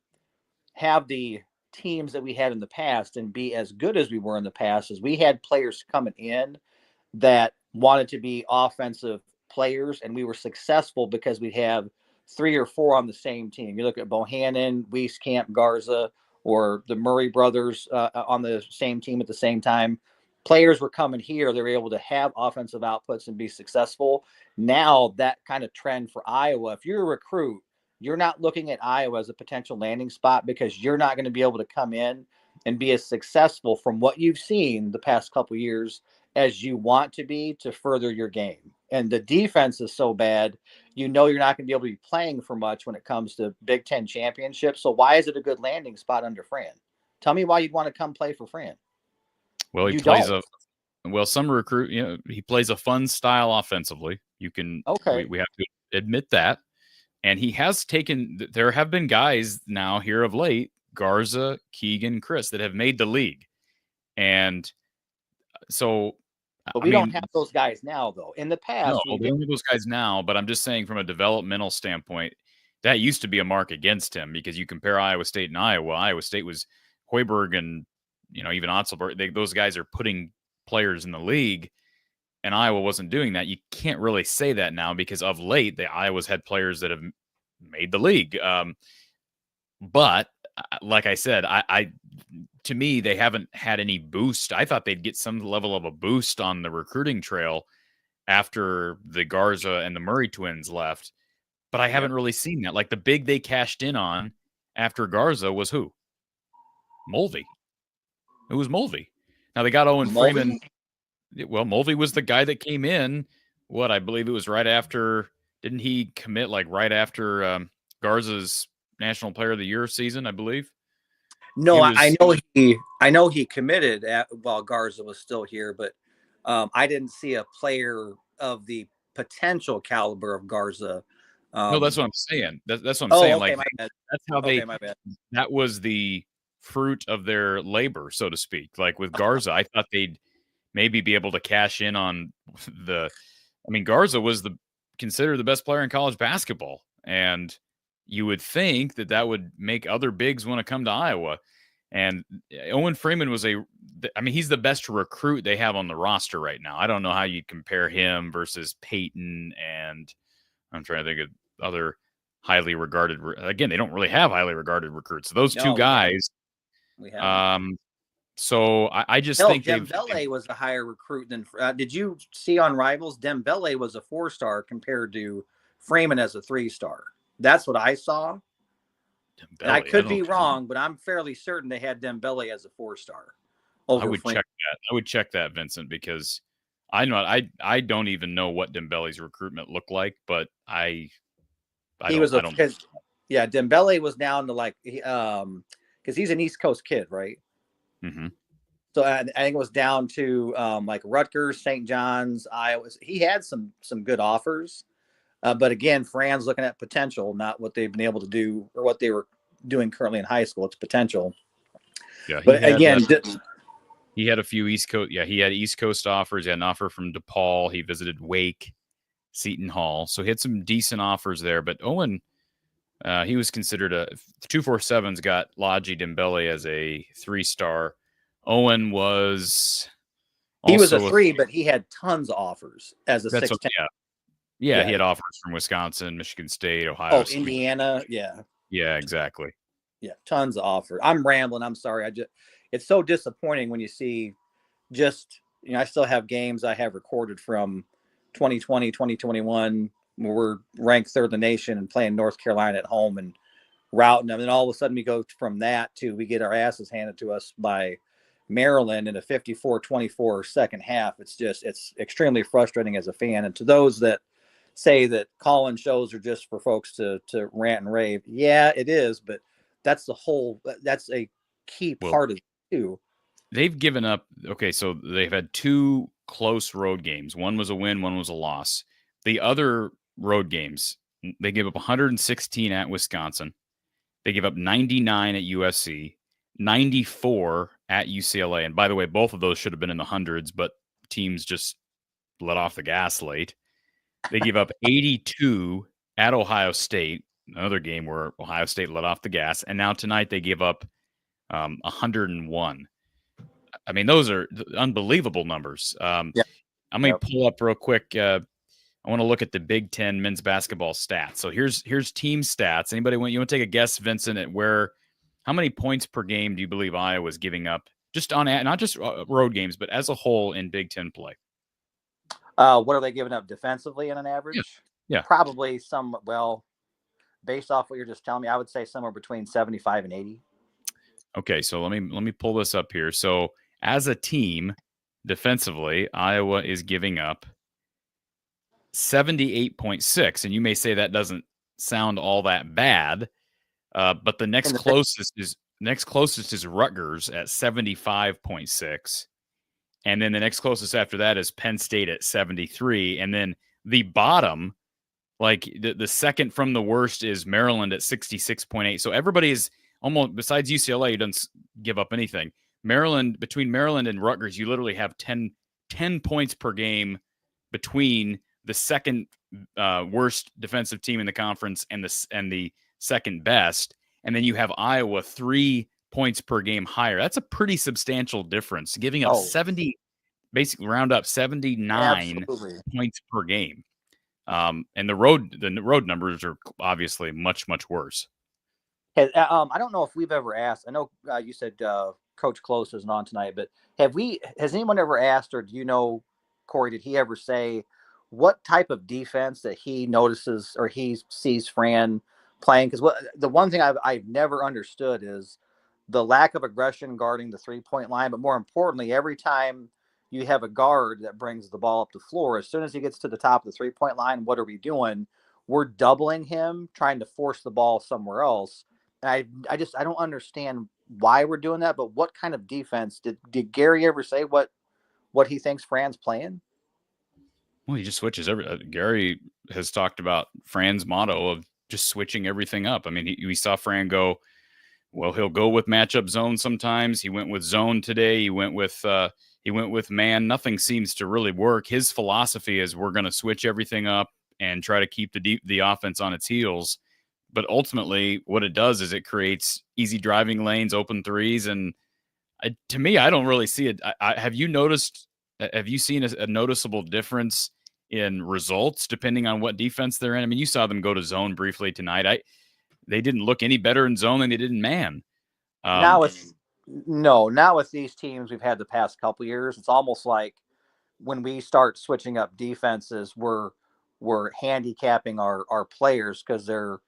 have the teams that we had in the past and be as good as we were in the past is we had players coming in that wanted to be offensive players, and we were successful because we have 3 or 4 on the same team. You look at Bohannon, Wieskamp, Garza, or the Murray brothers on the same team at the same time. Players were coming here. They were able to have offensive outputs and be successful. Now that kind of trend for Iowa, if you're a recruit, you're not looking at Iowa as a potential landing spot, because you're not going to be able to come in and be as successful from what you've seen the past couple of years as you want to be to further your game. And the defense is so bad, you're not going to be able to be playing for much when it comes to Big Ten championships. So why is it a good landing spot under Fran? Tell me why you'd want to come play for Fran. Well, he some recruit, he plays a fun style offensively. We have to admit that. And he has there have been guys now here of late, Garza, Keegan, Chris, that have made the league. And so, but we don't have those guys now, though. In the past, we don't have those guys now, but I'm just saying from a developmental standpoint, that used to be a mark against him, because you compare Iowa State and Iowa. Iowa State was Hoiberg and, even Otzelberg. Those guys are putting players in the league, and Iowa wasn't doing that. You can't really say that now, because of late, the Iowa's had players that have made the league. But like I said, to me, they haven't had any boost. I thought they'd get some level of a boost on the recruiting trail after the Garza and the Murray twins left, but I haven't really seen that. Like, the big they cashed in on after Garza was who? Mulvey. It was Mulvey. Now they got Owen Freeman. Well, Mulvey was the guy that came in. I believe it was right after. Didn't he commit right after Garza's National Player of the Year season? I believe. No, I know he committed while Garza was still here, but I didn't see a player of the potential caliber of Garza. No, that's what I'm saying. That's what I'm saying. Okay, that's how my bad. That was the fruit of their labor, so to speak. Like with Garza, I thought they'd maybe be able to cash in on Garza was considered the best player in college basketball, and you would think that would make other bigs want to come to Iowa. And Owen Freeman he's the best recruit they have on the roster right now. I don't know how you compare him versus Peyton, and I'm trying to think of other highly regarded. Again, they don't really have highly regarded recruits. Those two guys. We have. So I just think Dembele was a higher recruit than. Did you see on Rivals? Dembele was a 4-star compared to Freeman as a 3-star. That's what I saw. And I could be wrong, but I'm fairly certain they had Dembele as a 4-star. I would check that. I would check that, Vincent, because I don't even know what Dembele's recruitment looked like, but Dembele was down to because he's an East Coast kid, right? Mm-hmm. So I think it was down to Rutgers, St. John's, Iowa. He had some good offers. But again, Fran's looking at potential, not what they've been able to do or what they were doing currently in high school. It's potential. Yeah. But again, He had a few East Coast. Yeah, he had East Coast offers. He had an offer from DePaul. He visited Wake, Seton Hall. So he had some decent offers there. But Owen, he was considered 247's got Laji Dembele as a 3-star. Owen was He was a also 3, but he had tons of offers as a that's 6'10". yeah, he had offers from Wisconsin, Michigan State, Ohio Oh, State. Indiana. Yeah. Yeah, exactly. Yeah, tons of offers. I'm rambling. I'm sorry. It's so disappointing when you see I still have games I have recorded from 2020, 2021, where we're ranked third in the nation and playing North Carolina at home and routing them. And all of a sudden we go from that to we get our asses handed to us by Maryland in a 54-24 second half. It's extremely frustrating as a fan. And to those that say that call-in shows are just for folks to rant and rave, yeah, it is, but that's a key part of it too. They've given up. Okay, so they've had 2 close road games. One was a win, one was a loss. The other road games, they gave up 116 at Wisconsin. They gave up 99 at USC, 94 at UCLA. And by the way, both of those should have been in the hundreds, but teams just let off the gas late. They gave up 82 at Ohio State, another game where Ohio State let off the gas. And now tonight they give up 101. I mean, those are unbelievable numbers. I'm going to pull up real quick. I want to look at the Big Ten men's basketball stats. So here's team stats. You want to take a guess, Vincent, at how many points per game do you believe Iowa's giving up, just on not just road games, but as a whole in Big Ten play? What are they giving up defensively in an average? Yeah. Probably based off what you're just telling me, I would say somewhere between 75 and 80. Okay, so let me pull this up here. So as a team, defensively, Iowa is giving up 78.6, and you may say that doesn't sound all that bad, but the next closest is Rutgers at 75.6, and then the next closest after that is Penn State at 73, and then the bottom, like the second from the worst, is Maryland at 66.8. So everybody is almost, besides UCLA, who doesn't give up anything. Between Maryland and Rutgers, you literally have 10 points per game between the second worst defensive team in the conference and the second best, and then you have Iowa 3 points per game higher. That's a pretty substantial difference, giving up 70, basically round up 79 points per game. And the road numbers are obviously much, much worse. I don't know if we've ever asked. I know you said Coach Close isn't on tonight, but has anyone ever asked, or do you know, Cory, did he ever say what type of defense that he notices or he sees Fran playing? Because the one thing I've never understood is the lack of aggression guarding the 3-point line, but more importantly, every time you have a guard that brings the ball up the floor, as soon as he gets to the top of the 3-point line, what are we doing? We're doubling him, trying to force the ball somewhere else. And I don't understand why we're doing that, but what kind of defense did Gary ever say what he thinks Fran's playing? Well, he just switches Gary has talked about Fran's motto of just switching everything up. I mean, we saw Fran go, well, he'll go with matchup zone sometimes. He went with zone today. He went with man. Nothing seems to really work. His philosophy is we're going to switch everything up and try to keep the offense on its heels. But ultimately, what it does is it creates easy driving lanes, open threes, and to me, I don't really see it. Have you noticed? Have you seen a noticeable difference in results depending on what defense they're in? I mean, you saw them go to zone briefly tonight. They didn't look any better in zone than they did in man. Not with these teams we've had the past couple years. It's almost like when we start switching up defenses, we're handicapping our players because there's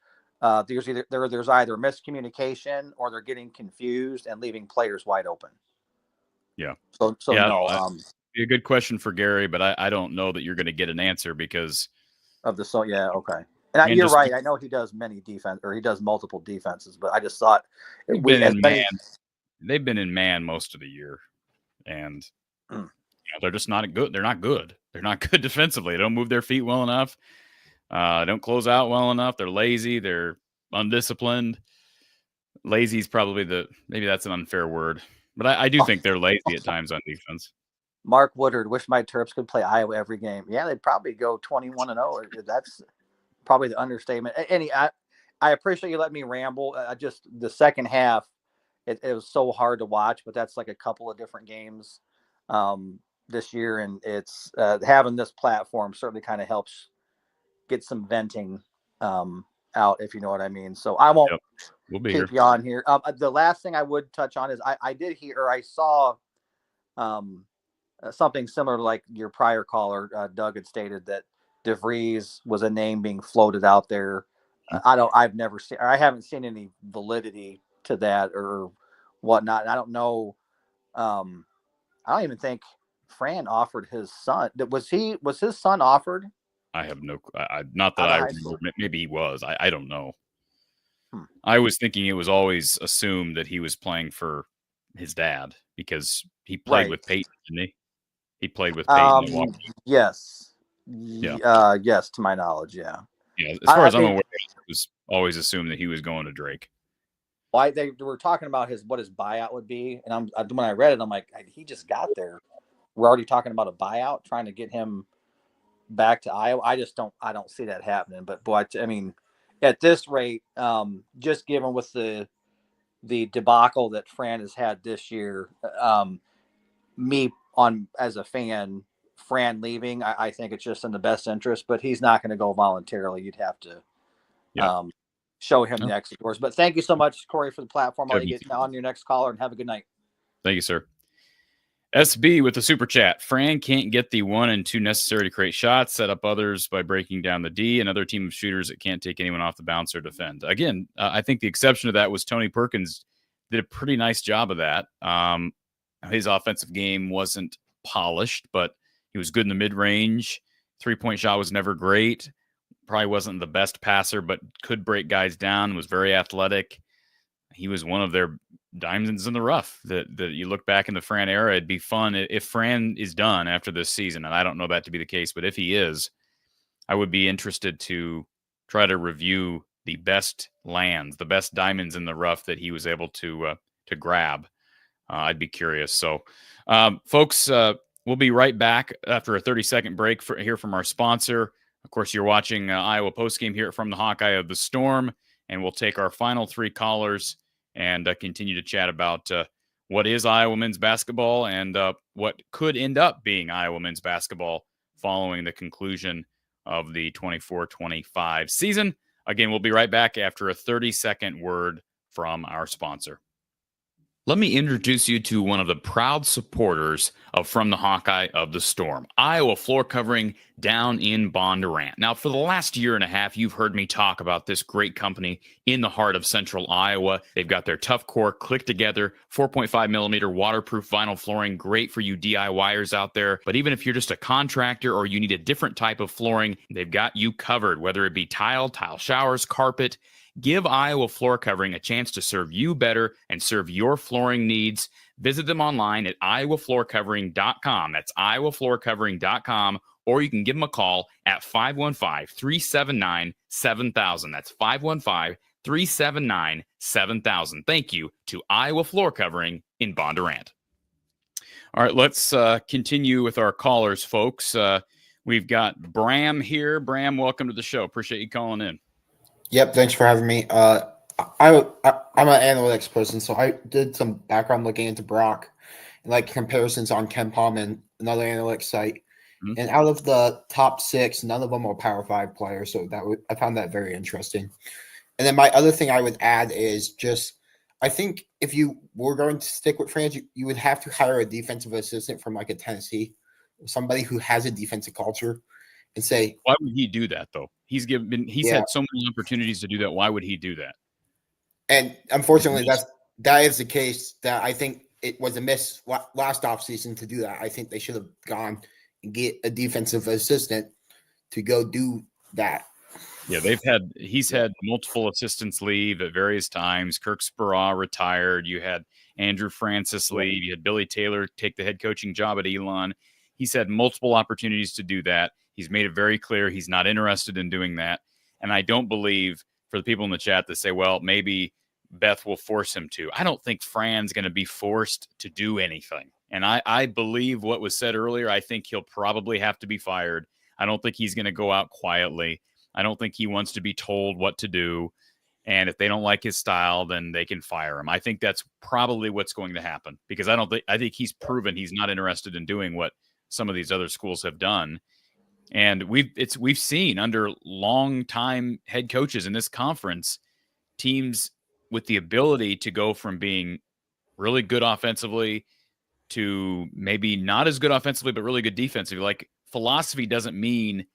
either miscommunication or they're getting confused and leaving players wide open. Yeah. Be a good question for Gary, but I don't know that you're going to get an answer because of the okay. And you're right. I know he does he does multiple defenses, but I just thought they've been in man most of the year, and they're just not good. They're not good. They're not good defensively. They don't move their feet well enough. Don't close out well enough. They're lazy. They're undisciplined. Lazy is probably maybe that's an unfair word. But I do think they're lazy at times on defense. Mark Woodard, wish my Terps could play Iowa every game. Yeah, they'd probably go 21-0. That's probably the understatement. I appreciate you letting me ramble. Just the second half, it was so hard to watch, but that's like a couple of different games this year, and it's having this platform certainly kind of helps get some venting out, if you know what I mean. So I won't we'll be keep here. you on here. The last thing I would touch on is I did hear, or I saw something similar to like your prior caller, Doug, had stated that DeVries was a name being floated out there. I haven't seen any validity to that or whatnot. And I don't know. I don't even think Fran offered his son. Was his son offered? I have not that I remember. Maybe he was. I don't know. I was thinking it was always assumed that he was playing for his dad because he played with Peyton, didn't he? He played with Peyton. Yes. Yeah. Yes, to my knowledge, yeah. Yeah, as far as I'm aware, it was always assumed that he was going to Drake. Well, they were talking about what his buyout would be, and when I read it, I'm like, he just got there. We're already talking about a buyout, trying to get him back to Iowa. I don't see that happening. But boy, I mean, at this rate, just given with the debacle that Fran has had this year, as a fan, Fran leaving, I think it's just in the best interest. But he's not going to go voluntarily. You'd have to show him the exit doors. But thank you so much, Cory, for the platform. I'll let you get on your next caller and have a good night. Thank you, sir. SB with the super chat. Fran can't get the 1 and 2 necessary to create shots, set up others by breaking down the D, another team of shooters that can't take anyone off the bounce or defend. Again, I think the exception to that was Tony Perkins did a pretty nice job of that. His offensive game wasn't polished, but he was good in the mid-range. 3-point shot was never great. Probably wasn't the best passer, but could break guys down, was very athletic. He was one of their diamonds in the rough that you look back in the Fran era. It'd be fun if Fran is done after this season, and I don't know that to be the case, but if he is, I would be interested to try to review the best lands, the best diamonds in the rough that he was able to grab. I'd be curious. So, folks, we'll be right back after a 30-second break here from our sponsor. Of course, you're watching Iowa Postgame here from the Hawkeye of the Storm, and we'll take our final 3 callers and continue to chat about what is Iowa men's basketball and what could end up being Iowa men's basketball following the conclusion of the 24-25 season. Again, we'll be right back after a 30-second word from our sponsor. Let me introduce you to one of the proud supporters of From the Hawkeye of the Storm, Iowa floor covering down in Bondurant. Now, for the last year and a half, you've heard me talk about this great company in the heart of central Iowa. They've got their tough core, click together, 4.5 millimeter waterproof vinyl flooring, great for you DIYers out there. But even if you're just a contractor or you need a different type of flooring, they've got you covered, whether it be tile showers, carpet. Give Iowa Floor Covering a chance to serve you better and serve your flooring needs. Visit them online at iowafloorcovering.com. That's iowafloorcovering.com, or you can give them a call at 515-379-7000. That's 515-379-7000. Thank you to Iowa Floor Covering in Bondurant. All right, let's continue with our callers, folks. We've got Bram here. Bram, welcome to the show. Appreciate you calling in. Yep, thanks for having me. I'm an analytics person, so I did some background looking into Brock and like comparisons on KenPom and another analytics site. Mm-hmm. And out of the top 6, none of them are Power 5 players, so I found that very interesting. And then my other thing I would add is just I think if you were going to stick with Fran, you would have to hire a defensive assistant from like a Tennessee, somebody who has a defensive culture. And say, why would he do that though? He's had so many opportunities to do that. Why would he do that? And unfortunately, that is the case. That I think it was a miss last offseason to do that. I think they should have gone and get a defensive assistant to go do that. Yeah, he's had multiple assistants leave at various times. Kirk Speraw retired. You had Andrew Francis leave. You had Billy Taylor take the head coaching job at Elon. He's had multiple opportunities to do that. He's made it very clear he's not interested in doing that. And I don't believe, for the people in the chat that say, well, maybe Beth will force him to. I don't think Fran's going to be forced to do anything. And I believe what was said earlier. I think he'll probably have to be fired. I don't think he's going to go out quietly. I don't think he wants to be told what to do. And if they don't like his style, then they can fire him. I think that's probably what's going to happen, because I think he's proven he's not interested in doing what some of these other schools have done. And we've seen under long-time head coaches in this conference, teams with the ability to go from being really good offensively to maybe not as good offensively, but really good defensively. Like, philosophy doesn't mean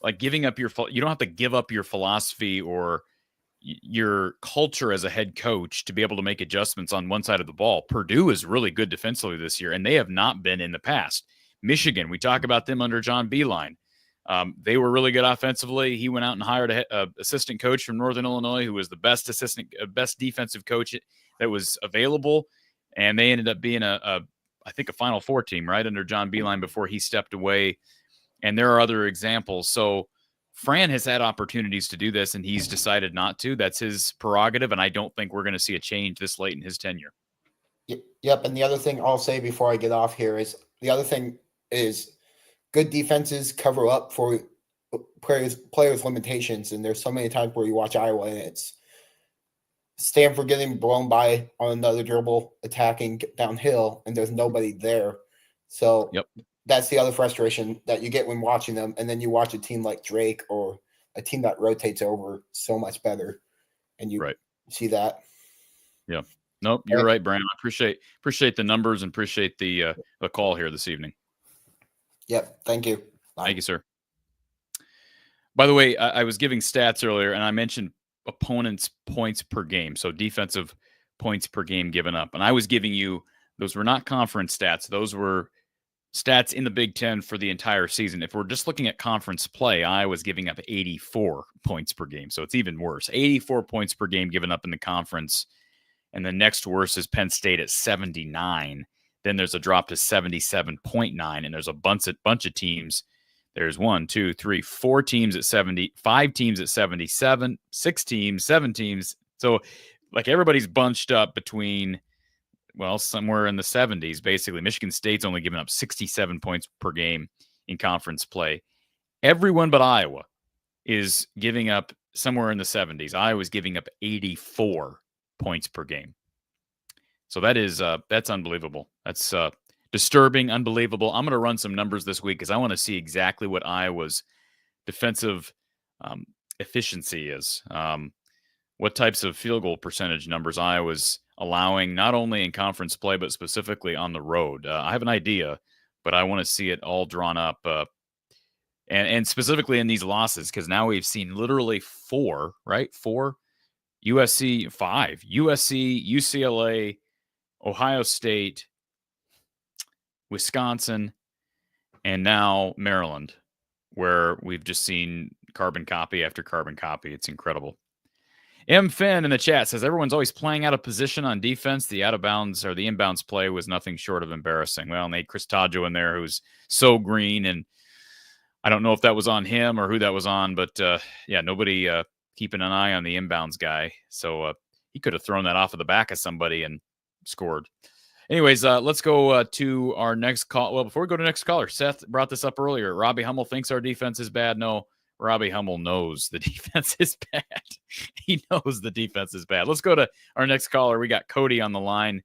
like giving up you don't have to give up your philosophy or your culture as a head coach to be able to make adjustments on one side of the ball. Purdue is really good defensively this year, and they have not been in the past. Michigan, we talk about them under John Beilein. They were really good offensively. He went out and hired a assistant coach from Northern Illinois who was the best defensive coach that was available, and they ended up being I think a Final Four team right under John Beilein before he stepped away. And there are other examples. So Fran has had opportunities to do this, and he's decided not to. That's his prerogative, and I don't think we're going to see a change this late in his tenure. Yep, and the other thing I'll say before I get off here is good defenses cover up for players' limitations, and there's so many times where you watch Iowa and it's Stanford getting blown by on another dribble, attacking downhill, and there's nobody there. So that's the other frustration that you get when watching them. And then you watch a team like Drake or a team that rotates over so much better, and you see that. Yeah. Nope, you're right, Brandon. I appreciate the numbers and appreciate the call here this evening. Yep. Thank you. Bye. Thank you, sir. By the way, I was giving stats earlier, and I mentioned opponents' points per game. So defensive points per game given up. And I was giving you, those were not conference stats. Those were stats in the Big Ten for the entire season. If we're just looking at conference play, I was giving up 84 points per game. So it's even worse. 84 points per game given up in the conference. And the next worst is Penn State at 79. Then there's a drop to 77.9. And there's a bunch of teams. There's 4 teams at 70, 5 teams at 77, 6 teams, 7 teams. So like everybody's bunched up between, well, somewhere in the 70s, basically. Michigan State's only given up 67 points per game in conference play. Everyone but Iowa is giving up somewhere in the 70s. Iowa's giving up 84 points per game. So that's unbelievable. That's disturbing, unbelievable. I'm going to run some numbers this week because I want to see exactly what Iowa's defensive efficiency is. What types of field goal percentage numbers Iowa's allowing, not only in conference play, but specifically on the road. I have an idea, but I want to see it all drawn up. And specifically in these losses, because now we've seen literally 4, right? 4, USC 5, USC, UCLA, Ohio State, Wisconsin, and now Maryland, where we've just seen carbon copy after carbon copy. It's incredible. M. Finn in the chat says, everyone's always playing out of position on defense. The out of bounds or the inbounds play was nothing short of embarrassing. Well, and they had Chris Taggio in there who's so green, and I don't know if that was on him or who that was on, but nobody keeping an eye on the inbounds guy. So he could have thrown that off of the back of somebody and scored. Anyways, let's go to our next call. Well, before we go to next caller, Seth brought this up earlier. Robbie Hummel thinks our defense is bad. No, Robbie Hummel knows the defense is bad. He knows the defense is bad. Let's go to our next caller. We got Cody on the line.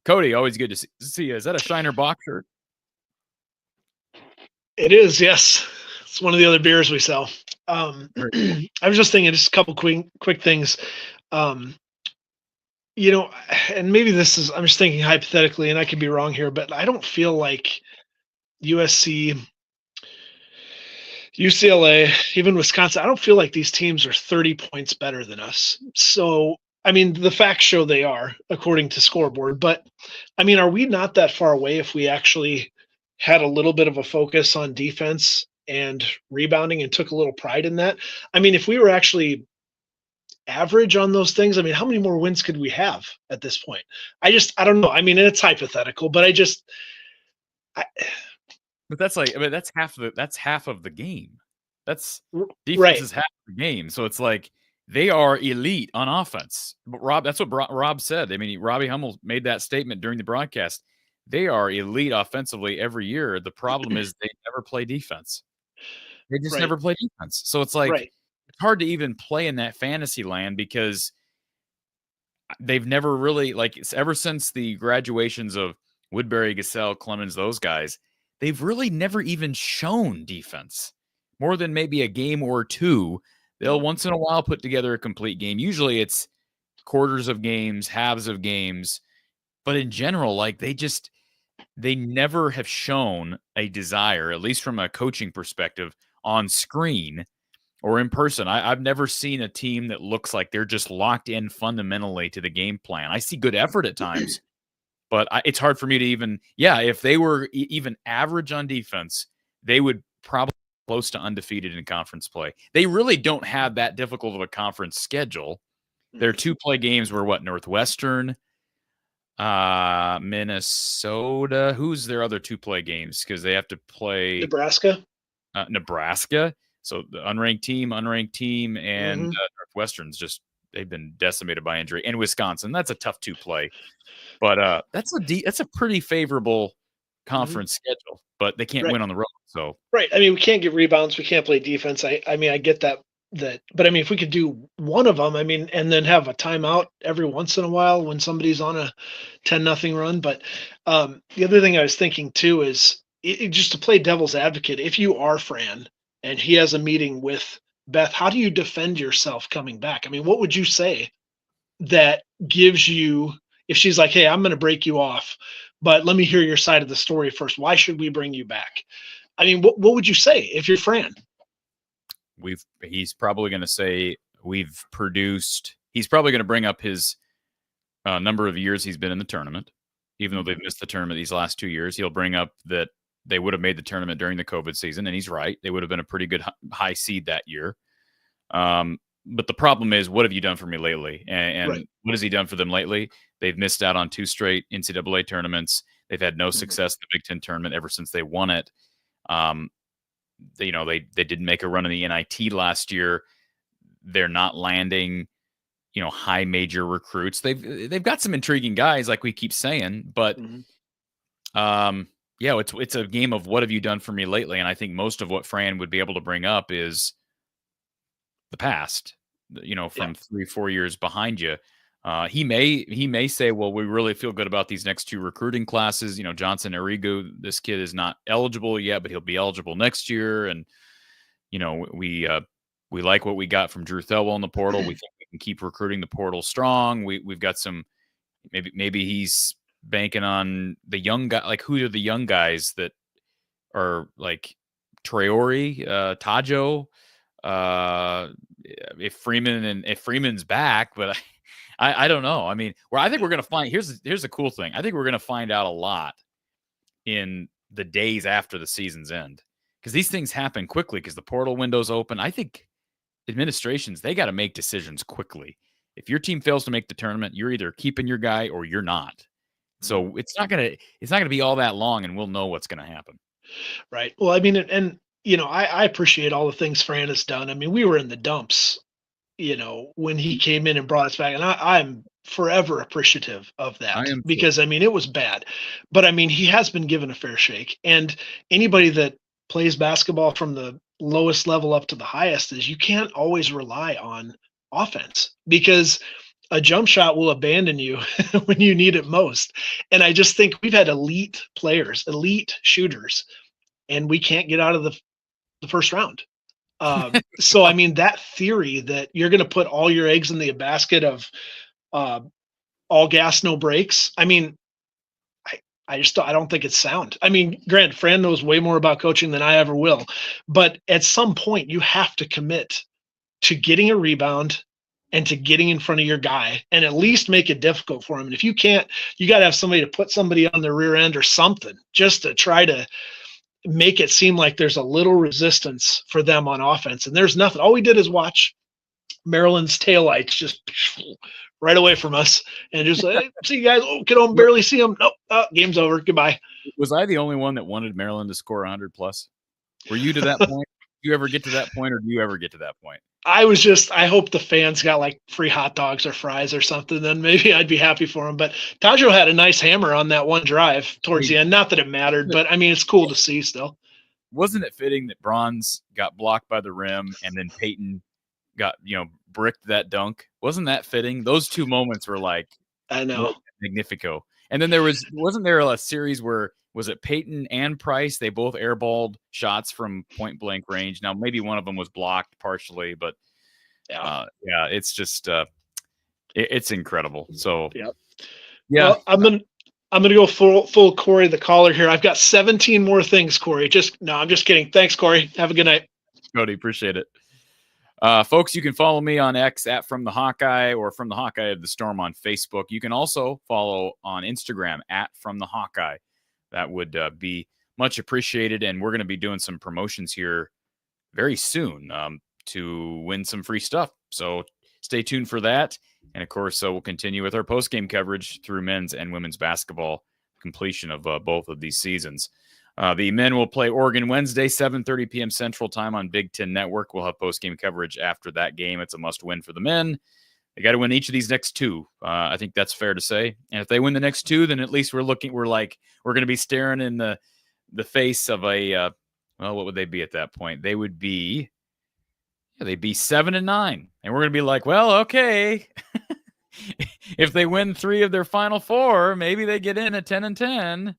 Cody, always good to see you. Is that a Shiner Bock shirt? It is, yes. It's one of the other beers we sell. I was just thinking just a couple quick things. And maybe I'm just thinking hypothetically, and I could be wrong here, but I don't feel like USC, UCLA, even Wisconsin, I don't feel like these teams are 30 points better than us. So, I mean, the facts show they are, according to scoreboard. But, I mean, are we not that far away if we actually had a little bit of a focus on defense and rebounding and took a little pride in that? I mean, if we were actually average on those things, I mean, how many more wins could we have at this point? I don't know. I mean, it's hypothetical, but but that's half of the game. That's defense right. is half the game. So it's like they are elite on offense. But Rob, that's what Rob said. I mean, Robbie Hummel made that statement during the broadcast. They are elite offensively every year. The problem is they never play defense. They just never play defense. So it's like it's hard to even play in that fantasy land because they've never really, like, ever since the graduations of Woodbury, Gasell, Clemens, those guys, they've really never even shown defense more than maybe a game or two. They'll once in a while put together a complete game. Usually it's quarters of games, halves of games. But in general, like they never have shown a desire, at least from a coaching perspective, on screen or in person. I've never seen a team that looks like they're just locked in fundamentally to the game plan. I see good effort at times, but it's hard for me to even, if they were even average on defense, they would probably be close to undefeated in conference play. They really don't have that difficult of a conference schedule. Their 2-play games were Northwestern, Minnesota. Who's their other 2-play games? Because they have to play Nebraska. So the unranked team, and Northwestern's they've been decimated by injury, and Wisconsin. That's a tough 2-play, but that's a pretty favorable conference schedule. But they can't win on the road. So I mean, we can't get rebounds. We can't play defense. I mean, I get that. But I mean, if we could do one of them, I mean, and then have a timeout every once in a while when somebody's on a 10-0 run. But the other thing I was thinking too is just to play devil's advocate. If you are Fran and he has a meeting with Beth, how do you defend yourself coming back? I mean, what would you say that gives you, if she's like, hey, I'm going to break you off, but let me hear your side of the story first. Why should we bring you back? I mean, what would you say if you're Fran? He's probably going to say we've produced. He's probably going to bring up his number of years he's been in the tournament, even though they've missed the tournament these last 2 years. He'll bring up that they would have made the tournament during the COVID season, and he's right. They would have been a pretty good high seed that year. But the problem is, what have you done for me lately? And what has he done for them lately? They've missed out on 2 straight NCAA tournaments. They've had no success in the Big Ten tournament ever since they won it. They didn't make a run in the NIT last year. They're not landing, high major recruits. They've got some intriguing guys, like we keep saying, but it's a game of what have you done for me lately? And I think most of what Fran would be able to bring up is the past, from 3-4 years behind you. He may say, well, we really feel good about these next 2 recruiting classes. Johnson Arrigo, this kid is not eligible yet, but he'll be eligible next year. And, we like what we got from Drew Thelwell in the portal. We think we can keep recruiting the portal strong. We've got some, maybe he's banking on the young guy. Like, who are the young guys that are like Traore, Tajo, if Freeman's back, but I don't know. I mean, I think we're going to find, here's the cool thing. I think we're going to find out a lot in the days after the season's end, because these things happen quickly because the portal window's open. I think administrations, they got to make decisions quickly. If your team fails to make the tournament, you're either keeping your guy or you're not. So it's not going to be all that long, and we'll know what's going to happen. Right. Well, I mean, and I appreciate all the things Fran has done. I mean, we were in the dumps, when he came in and brought us back, and I'm forever appreciative of that, because I mean, it was bad, but I mean, he has been given a fair shake. And anybody that plays basketball from the lowest level up to the highest is you can't always rely on offense, because a jump shot will abandon you when you need it most. And I just think we've had elite players, elite shooters, and we can't get out of the first round. So, I mean, that theory that you're going to put all your eggs in the basket of all gas, no breaks. I mean, I don't think it's sound. I mean, granted, Fran knows way more about coaching than I ever will, but at some point you have to commit to getting a rebound and to getting in front of your guy and at least make it difficult for him. And if you can't, you got to have somebody to put somebody on the rear end or something just to try to make it seem like there's a little resistance for them on offense. And there's nothing. All we did is watch Maryland's taillights just right away from us and just hey, see you guys. Oh, can barely see them. Nope. Game's over. Goodbye. Was I the only one that wanted Maryland to score 100 plus? Were you to that point? Do you ever get to that point, or do you ever get to that point? I hope the fans got like free hot dogs or fries or something. Then maybe I'd be happy for him. But Tajo had a nice hammer on that one drive towards the end. Not that it mattered, but I mean, it's cool to see still. Wasn't it fitting that Bronze got blocked by the rim and then Peyton got, bricked that dunk? Wasn't that fitting? Those two moments were like, I know. Magnifico. And then wasn't there a series where, was it Peyton and Price? They both airballed shots from point blank range. Now, maybe one of them was blocked partially, but it's just, it's incredible. So, yeah. Well, I'm gonna go full Cory the caller here. I've got 17 more things, Cory. I'm just kidding. Thanks, Cory. Have a good night. Cody, appreciate it. Folks, you can follow me on X at From the Hawkeye or From the Hawkeye of the Storm on Facebook. You can also follow on Instagram at From the Hawkeye. That would be much appreciated. And we're going to be doing some promotions here very soon to win some free stuff. So stay tuned for that. And of course, we'll continue with our post-game coverage through men's and women's basketball completion of both of these seasons. The men will play Oregon Wednesday, 7:30 p.m. Central Time on Big Ten Network. We'll have post-game coverage after that game. It's a must-win for the men. They got to win each of these next two. I think that's fair to say. And if they win the next two, then at least we're going to be staring in the face of a what would they be at that point? They would be they'd be 7-9, and we're going to be like, well, okay. If they win 3 of their final 4, maybe they get in at 10-10.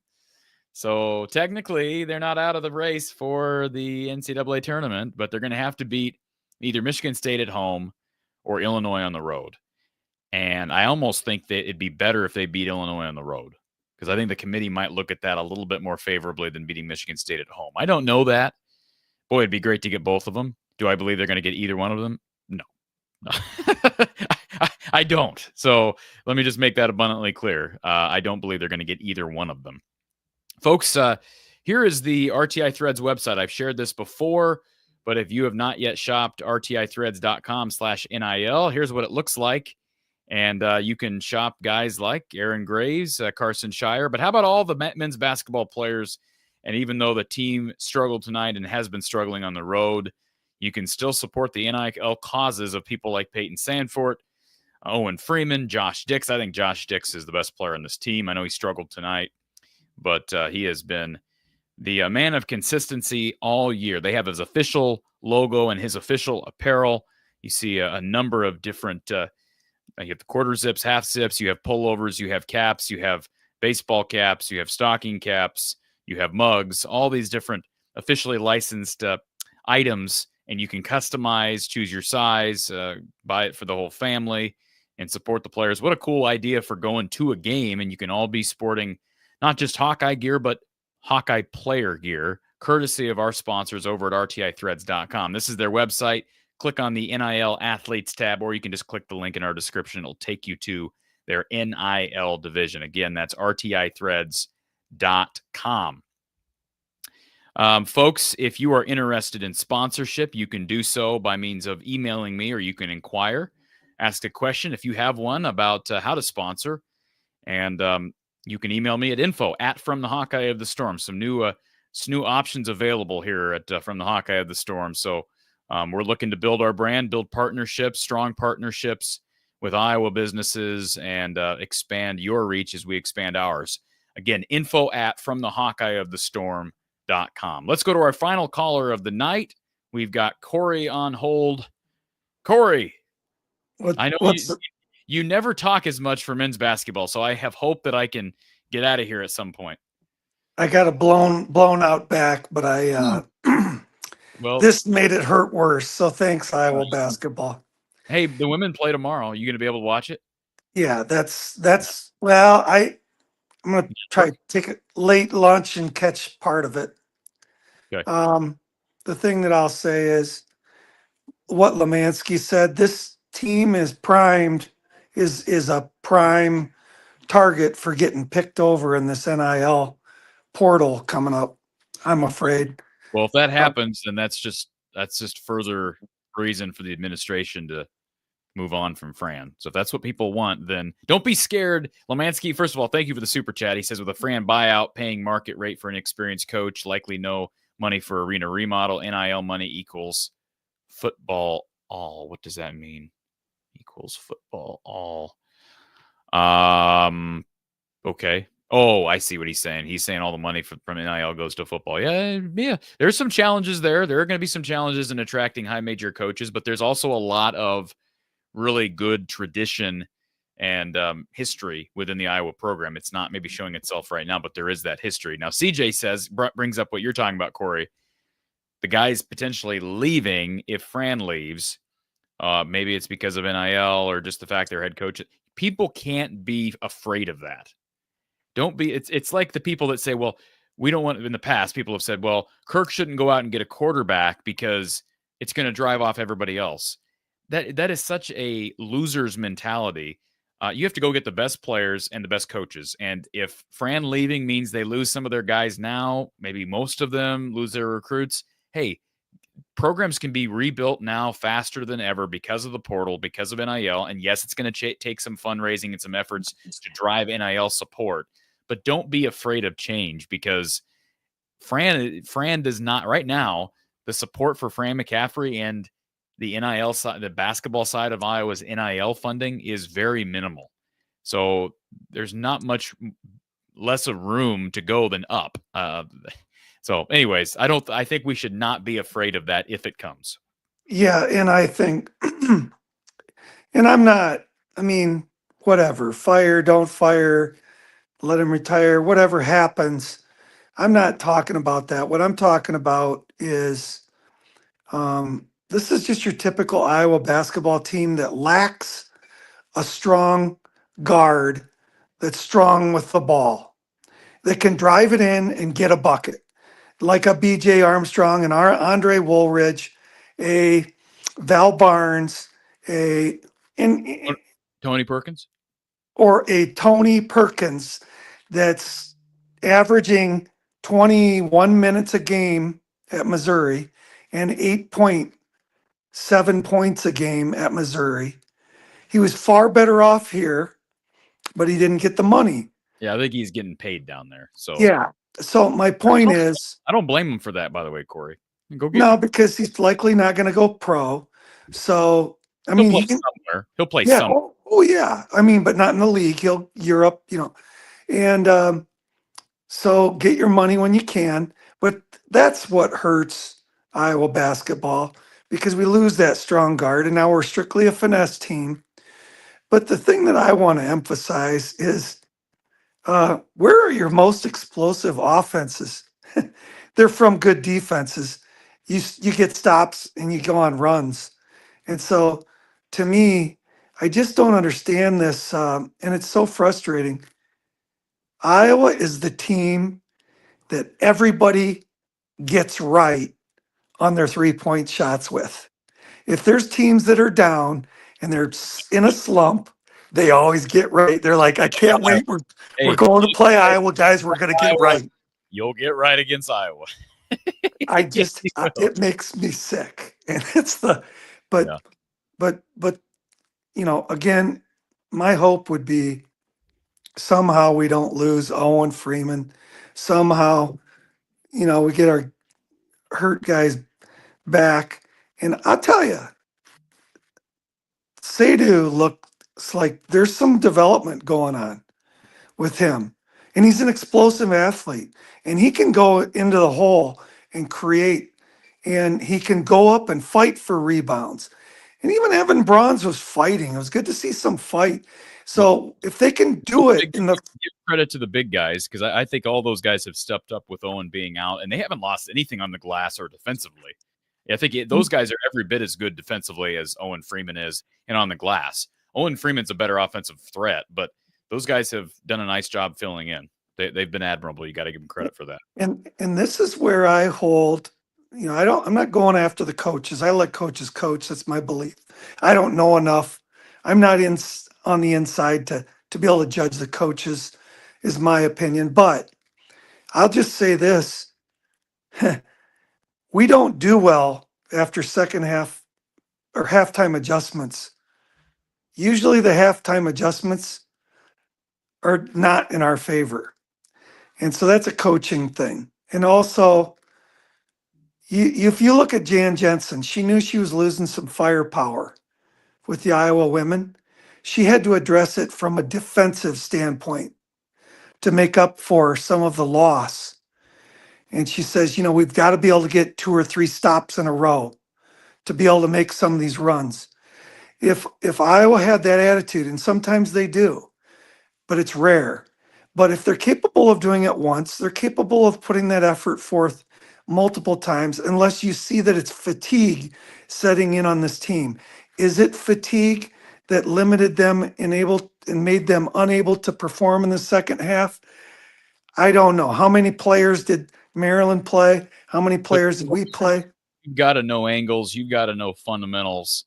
So technically, they're not out of the race for the NCAA tournament, but they're going to have to beat either Michigan State at home or Illinois on the road. And I almost think that it'd be better if they beat Illinois on the road, because I think the committee might look at that a little bit more favorably than beating Michigan State at home. I don't know that. Boy, it'd be great to get both of them. Do I believe they're going to get either one of them? No. I don't. So let me just make that abundantly clear. I don't believe they're going to get either one of them. Folks, here is the RTI Threads website. I've shared this before, but if you have not yet shopped rtithreads.com/NIL, here's what it looks like. And you can shop guys like Aaron Graves, Carson Shire. But how about all the men's basketball players? And even though the team struggled tonight and has been struggling on the road, you can still support the NIL causes of people like Peyton Sandfort, Owen Freeman, Josh Dix. I think Josh Dix is the best player on this team. I know he struggled tonight, but he has been the man of consistency all year. They have his official logo and his official apparel. You see a number of different, you have the quarter zips, half zips, you have pullovers, you have caps, you have baseball caps, you have stocking caps, you have mugs, all these different officially licensed items, and you can customize, choose your size, buy it for the whole family, and support the players. What a cool idea for going to a game, and you can all be sporting not just Hawkeye gear, but Hawkeye player gear, courtesy of our sponsors over at rtithreads.com. This is their website. Click on the NIL Athletes tab, or you can just click the link in our description. It'll take you to their NIL division. Again, that's rtithreads.com. Folks, if you are interested in sponsorship, you can do so by means of emailing me, or you can inquire, ask a question if you have one about how to sponsor. And you can email me at info@From the Hawkeye of the Storm. Some new options available here at From the Hawkeye of the Storm. So we're looking to build our brand, build partnerships, strong partnerships with Iowa businesses, and expand your reach as we expand ours. Again, info@FromTheHawkeyeOfTheStorm.com. Let's go to our final caller of the night. We've got Cory on hold. Cory, I know you never talk as much for men's basketball, so I have hope that I can get out of here at some point. I got a blown out back, but well, this made it hurt worse. So thanks, Iowa basketball. Hey, the women play tomorrow. Are you going to be able to watch it? Yeah, that's well, I'm going to try to take a late lunch and catch part of it. Okay. The thing that I'll say is what Lemansky said. This team is primed, is a prime target for getting picked over in this NIL portal coming up, I'm afraid. Well, if that happens, then that's just further reason for the administration to move on from Fran. So if that's what people want, then don't be scared. Lemansky, first of all, thank you for the super chat. He says, with a Fran buyout, paying market rate for an experienced coach, likely no money for arena remodel, NIL money equals football all. What does that mean? Equals football all. Okay. Oh, I see what he's saying. He's saying all the money from NIL goes to football. Yeah. There's some challenges there. There are going to be some challenges in attracting high major coaches, but there's also a lot of really good tradition and history within the Iowa program. It's not maybe showing itself right now, but there is that history. Now, CJ brings up what you're talking about, Cory. The guy's potentially leaving if Fran leaves. Maybe it's because of NIL or just the fact their head coach. People can't be afraid of that. Don't be. It's like the people that say, well, we don't want. In the past, people have said, well, Kirk shouldn't go out and get a quarterback because it's going to drive off everybody else. That is such a loser's mentality. You have to go get the best players and the best coaches. And if Fran leaving means they lose some of their guys now, maybe most of them lose their recruits. Hey, programs can be rebuilt now faster than ever because of the portal, because of NIL. And yes, it's going to take some fundraising and some efforts to drive NIL support. But don't be afraid of change, because Fran does not right now. The support for Fran McCaffrey and the NIL side, the basketball side of Iowa's NIL funding is very minimal. So there's not much less of room to go than up. So anyways, I think we should not be afraid of that if it comes. Yeah. And I think, and I'm not, I mean, whatever, fire, don't fire, let him retire, whatever happens. I'm not talking about that. What I'm talking about is this is just your typical Iowa basketball team that lacks a strong guard that's strong with the ball, that can drive it in and get a bucket, like a BJ Armstrong and our Andre Woolridge, a Val Barnes, Tony Perkins, or a Tony Perkins that's averaging 21 minutes a game at Missouri and 8.7 points a game at Missouri. He was far better off here, but he didn't get the money. Yeah, I think he's getting paid down there. So yeah. So my point is, I don't blame him for that, by the way, Cory. No, because he's likely not going to go pro. So I mean, he'll play somewhere. He'll play somewhere. Oh yeah. I mean, but not in the league. He'll Europe, and so get your money when you can. But that's what hurts Iowa basketball, because we lose that strong guard, and now we're strictly a finesse team. But the thing that I want to emphasize is, where are your most explosive offenses? They're from good defenses. You get stops and you go on runs. And so to me, I just don't understand this. And it's so frustrating. Iowa is the team that everybody gets right on their 3-point shots with. If there's teams that are down and they're in a slump, they always get right. They're like, I can't wait. We're going to play Iowa, guys. We're going to get right. You'll get right against Iowa. It makes me sick. And it's but again, my hope would be somehow we don't lose Owen Freeman. Somehow, we get our hurt guys back. And I'll tell you, Sadu looks like there's some development going on with him. And he's an explosive athlete. And he can go into the hole and create. And he can go up and fight for rebounds. And even Evan Bronze was fighting. It was good to see some fight. So if they can do it give credit to the big guys, because I think all those guys have stepped up with Owen being out, and they haven't lost anything on the glass or defensively. I think those guys are every bit as good defensively as Owen Freeman is, and on the glass. Owen Freeman's a better offensive threat, but those guys have done a nice job filling in. They've been admirable. You got to give them credit for that. And this is where I hold. I'm not going after the coaches. I let coaches coach. That's my belief. I don't know enough. I'm not on the inside to be able to judge the coaches, is my opinion. But I'll just say this. We don't do well after second half or halftime adjustments. Usually the halftime adjustments are not in our favor. And so that's a coaching thing. And also, If you look at Jan Jensen, she knew she was losing some firepower with the Iowa women. She had to address it from a defensive standpoint to make up for some of the loss. And she says, we've got to be able to get 2 or 3 stops in a row to be able to make some of these runs. If Iowa had that attitude, and sometimes they do, but it's rare. But if they're capable of doing it once, they're capable of putting that effort forth multiple times, unless you see that it's fatigue setting in on this team. Is it fatigue that limited them and made them unable to perform in the second half? I don't know. How many players did Maryland play? How many players did we play? You've got to know angles. You've got to know fundamentals.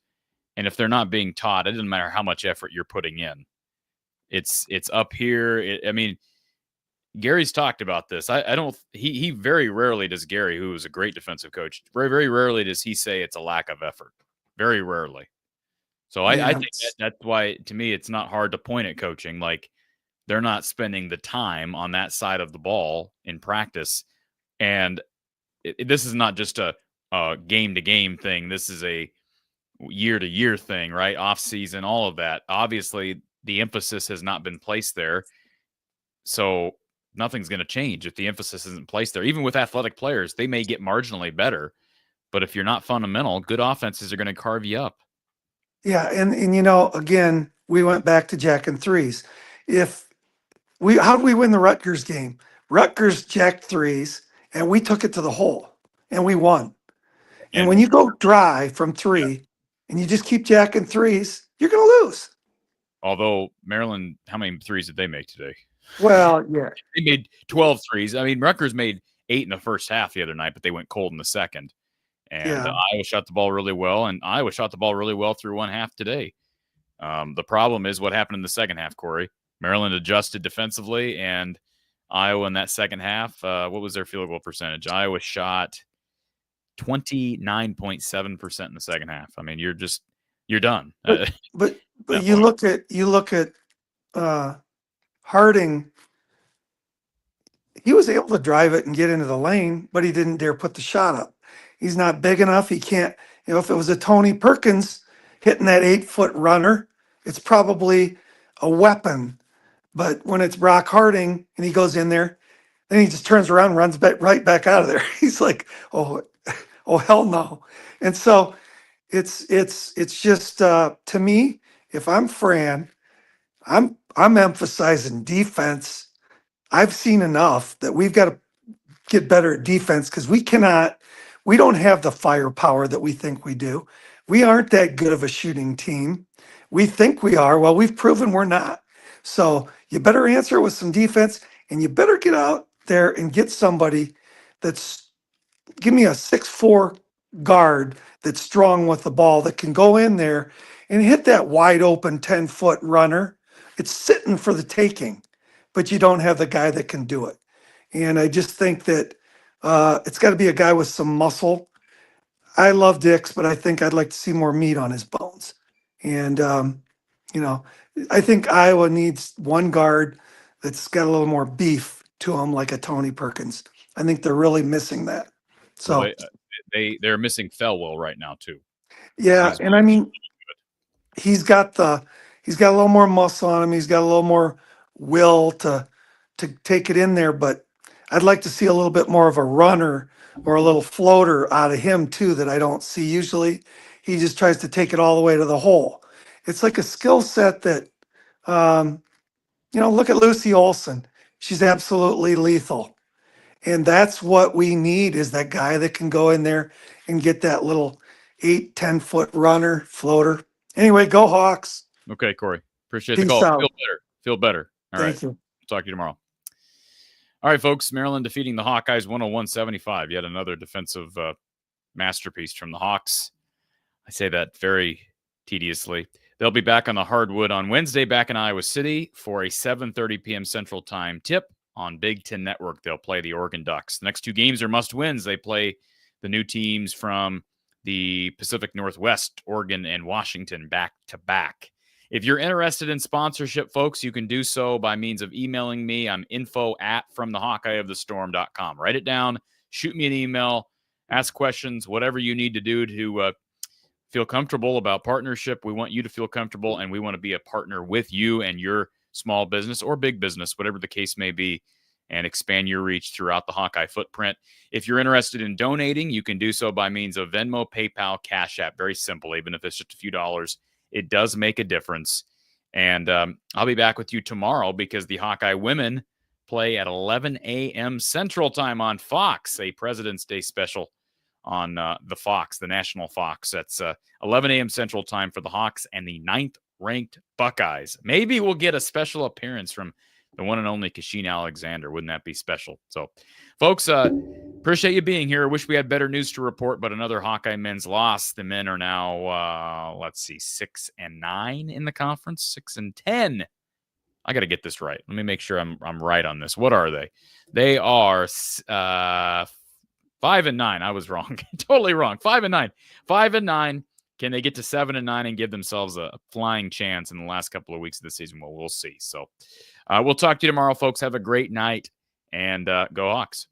And if they're not being taught, it doesn't matter how much effort you're putting in. It's up here. I mean, Gary's talked about this. He very rarely does, Gary, who is a great defensive coach, very, very rarely does he say it's a lack of effort. Very rarely. So I think that's why, to me, it's not hard to point at coaching. Like, they're not spending the time on that side of the ball in practice. And this is not just a game-to-game thing. This is a year-to-year thing, right? Off-season, all of that. Obviously, the emphasis has not been placed there. So nothing's going to change if the emphasis isn't placed there. Even with athletic players, they may get marginally better. But if you're not fundamental, good offenses are going to carve you up. Yeah, and again, we went back to jacking threes. How did we win the Rutgers game? Rutgers jacked threes, and we took it to the hole, and we won. And when you go dry from 3, and you just keep jacking threes, you're going to lose. Although Maryland, how many threes did they make today? Well, yeah. They made 12 threes. I mean, Rutgers made 8 in the first half the other night, but they went cold in the second. And Iowa shot the ball really well, and Iowa shot the ball really well through one half today. The problem is what happened in the second half, Cory. Maryland adjusted defensively, and Iowa in that second half, what was their field goal percentage? Iowa shot 29.7% in the second half. I mean, you're done. But you look at Harding. He was able to drive it and get into the lane, but he didn't dare put the shot up. He's not big enough. He can't. If it was a Tony Perkins hitting that 8-foot runner, it's probably a weapon. But when it's Brock Harding and he goes in there, then he just turns around and runs right back out of there. He's like, oh hell no. And so it's just to me, if I'm Fran, I'm emphasizing defense. I've seen enough that we've got to get better at defense because we don't have the firepower that we think we do. We aren't that good of a shooting team. We think we are. Well, we've proven we're not. So you better answer it with some defense, and you better get out there and get somebody give me a 6'4" guard that's strong with the ball that can go in there and hit that wide open 10-foot runner. It's sitting for the taking, but you don't have the guy that can do it. And I just think that it's got to be a guy with some muscle. I love Dix, but I think I'd like to see more meat on his bones. And, I think Iowa needs one guard that's got a little more beef to him, like a Tony Perkins. I think they're really missing that. So well, they're missing Felwell right now too. Yeah, and I mean, he's got a little more muscle on him. He's got a little more will to take it in there, but I'd like to see a little bit more of a runner or a little floater out of him too that I don't see. Usually he just tries to take it all the way to the hole. It's like a skill set that, look at Lucy Olson. She's absolutely lethal. And that's what we need, is that guy that can go in there and get that little 8-10-foot runner floater. Anyway, go Hawks. Okay, Cory. Appreciate Peace the call. out. Feel better. All right. Thank you. Talk to you tomorrow. All right, folks. Maryland defeating the Hawkeyes 101-75. Yet another defensive masterpiece from the Hawks. I say that very tediously. They'll be back on the hardwood on Wednesday back in Iowa City for a 7:30 p.m. Central Time tip on Big Ten Network. They'll play the Oregon Ducks. The next 2 games are must-wins. They play the new teams from the Pacific Northwest, Oregon and Washington, back-to-back. If you're interested in sponsorship, folks, you can do so by means of emailing me. I'm info@fromthehawkeyeofthestorm.com. Write it down. Shoot me an email. ask questions, whatever you need to do to feel comfortable about partnership. We want you to feel comfortable, and we want to be a partner with you and your small business or big business, whatever the case may be, and expand your reach throughout the Hawkeye footprint. If you're interested in donating, you can do so by means of Venmo, PayPal, Cash App. Very simple. Even if it's just a few dollars, it does make a difference. And I'll be back with you tomorrow because the Hawkeye women play at 11 a.m. Central Time on Fox, a President's Day special on the Fox, the national Fox. That's 11 a.m. Central Time for the Hawks and the 9th-ranked Buckeyes. Maybe we'll get a special appearance from the one and only Kasheen Alexander. Wouldn't that be special? So, folks, appreciate you being here. Wish we had better news to report, but another Hawkeye men's loss. The men are now, 6-9 in the conference, 6-10. I got to get this right. Let me make sure I'm right on this. What are they? They are 5-9. I was wrong. Totally wrong. 5-9. 5-9. Can they get to 7-9 and give themselves a flying chance in the last couple of weeks of the season? Well, we'll see. So we'll talk to you tomorrow, folks. Have a great night, and go Hawks.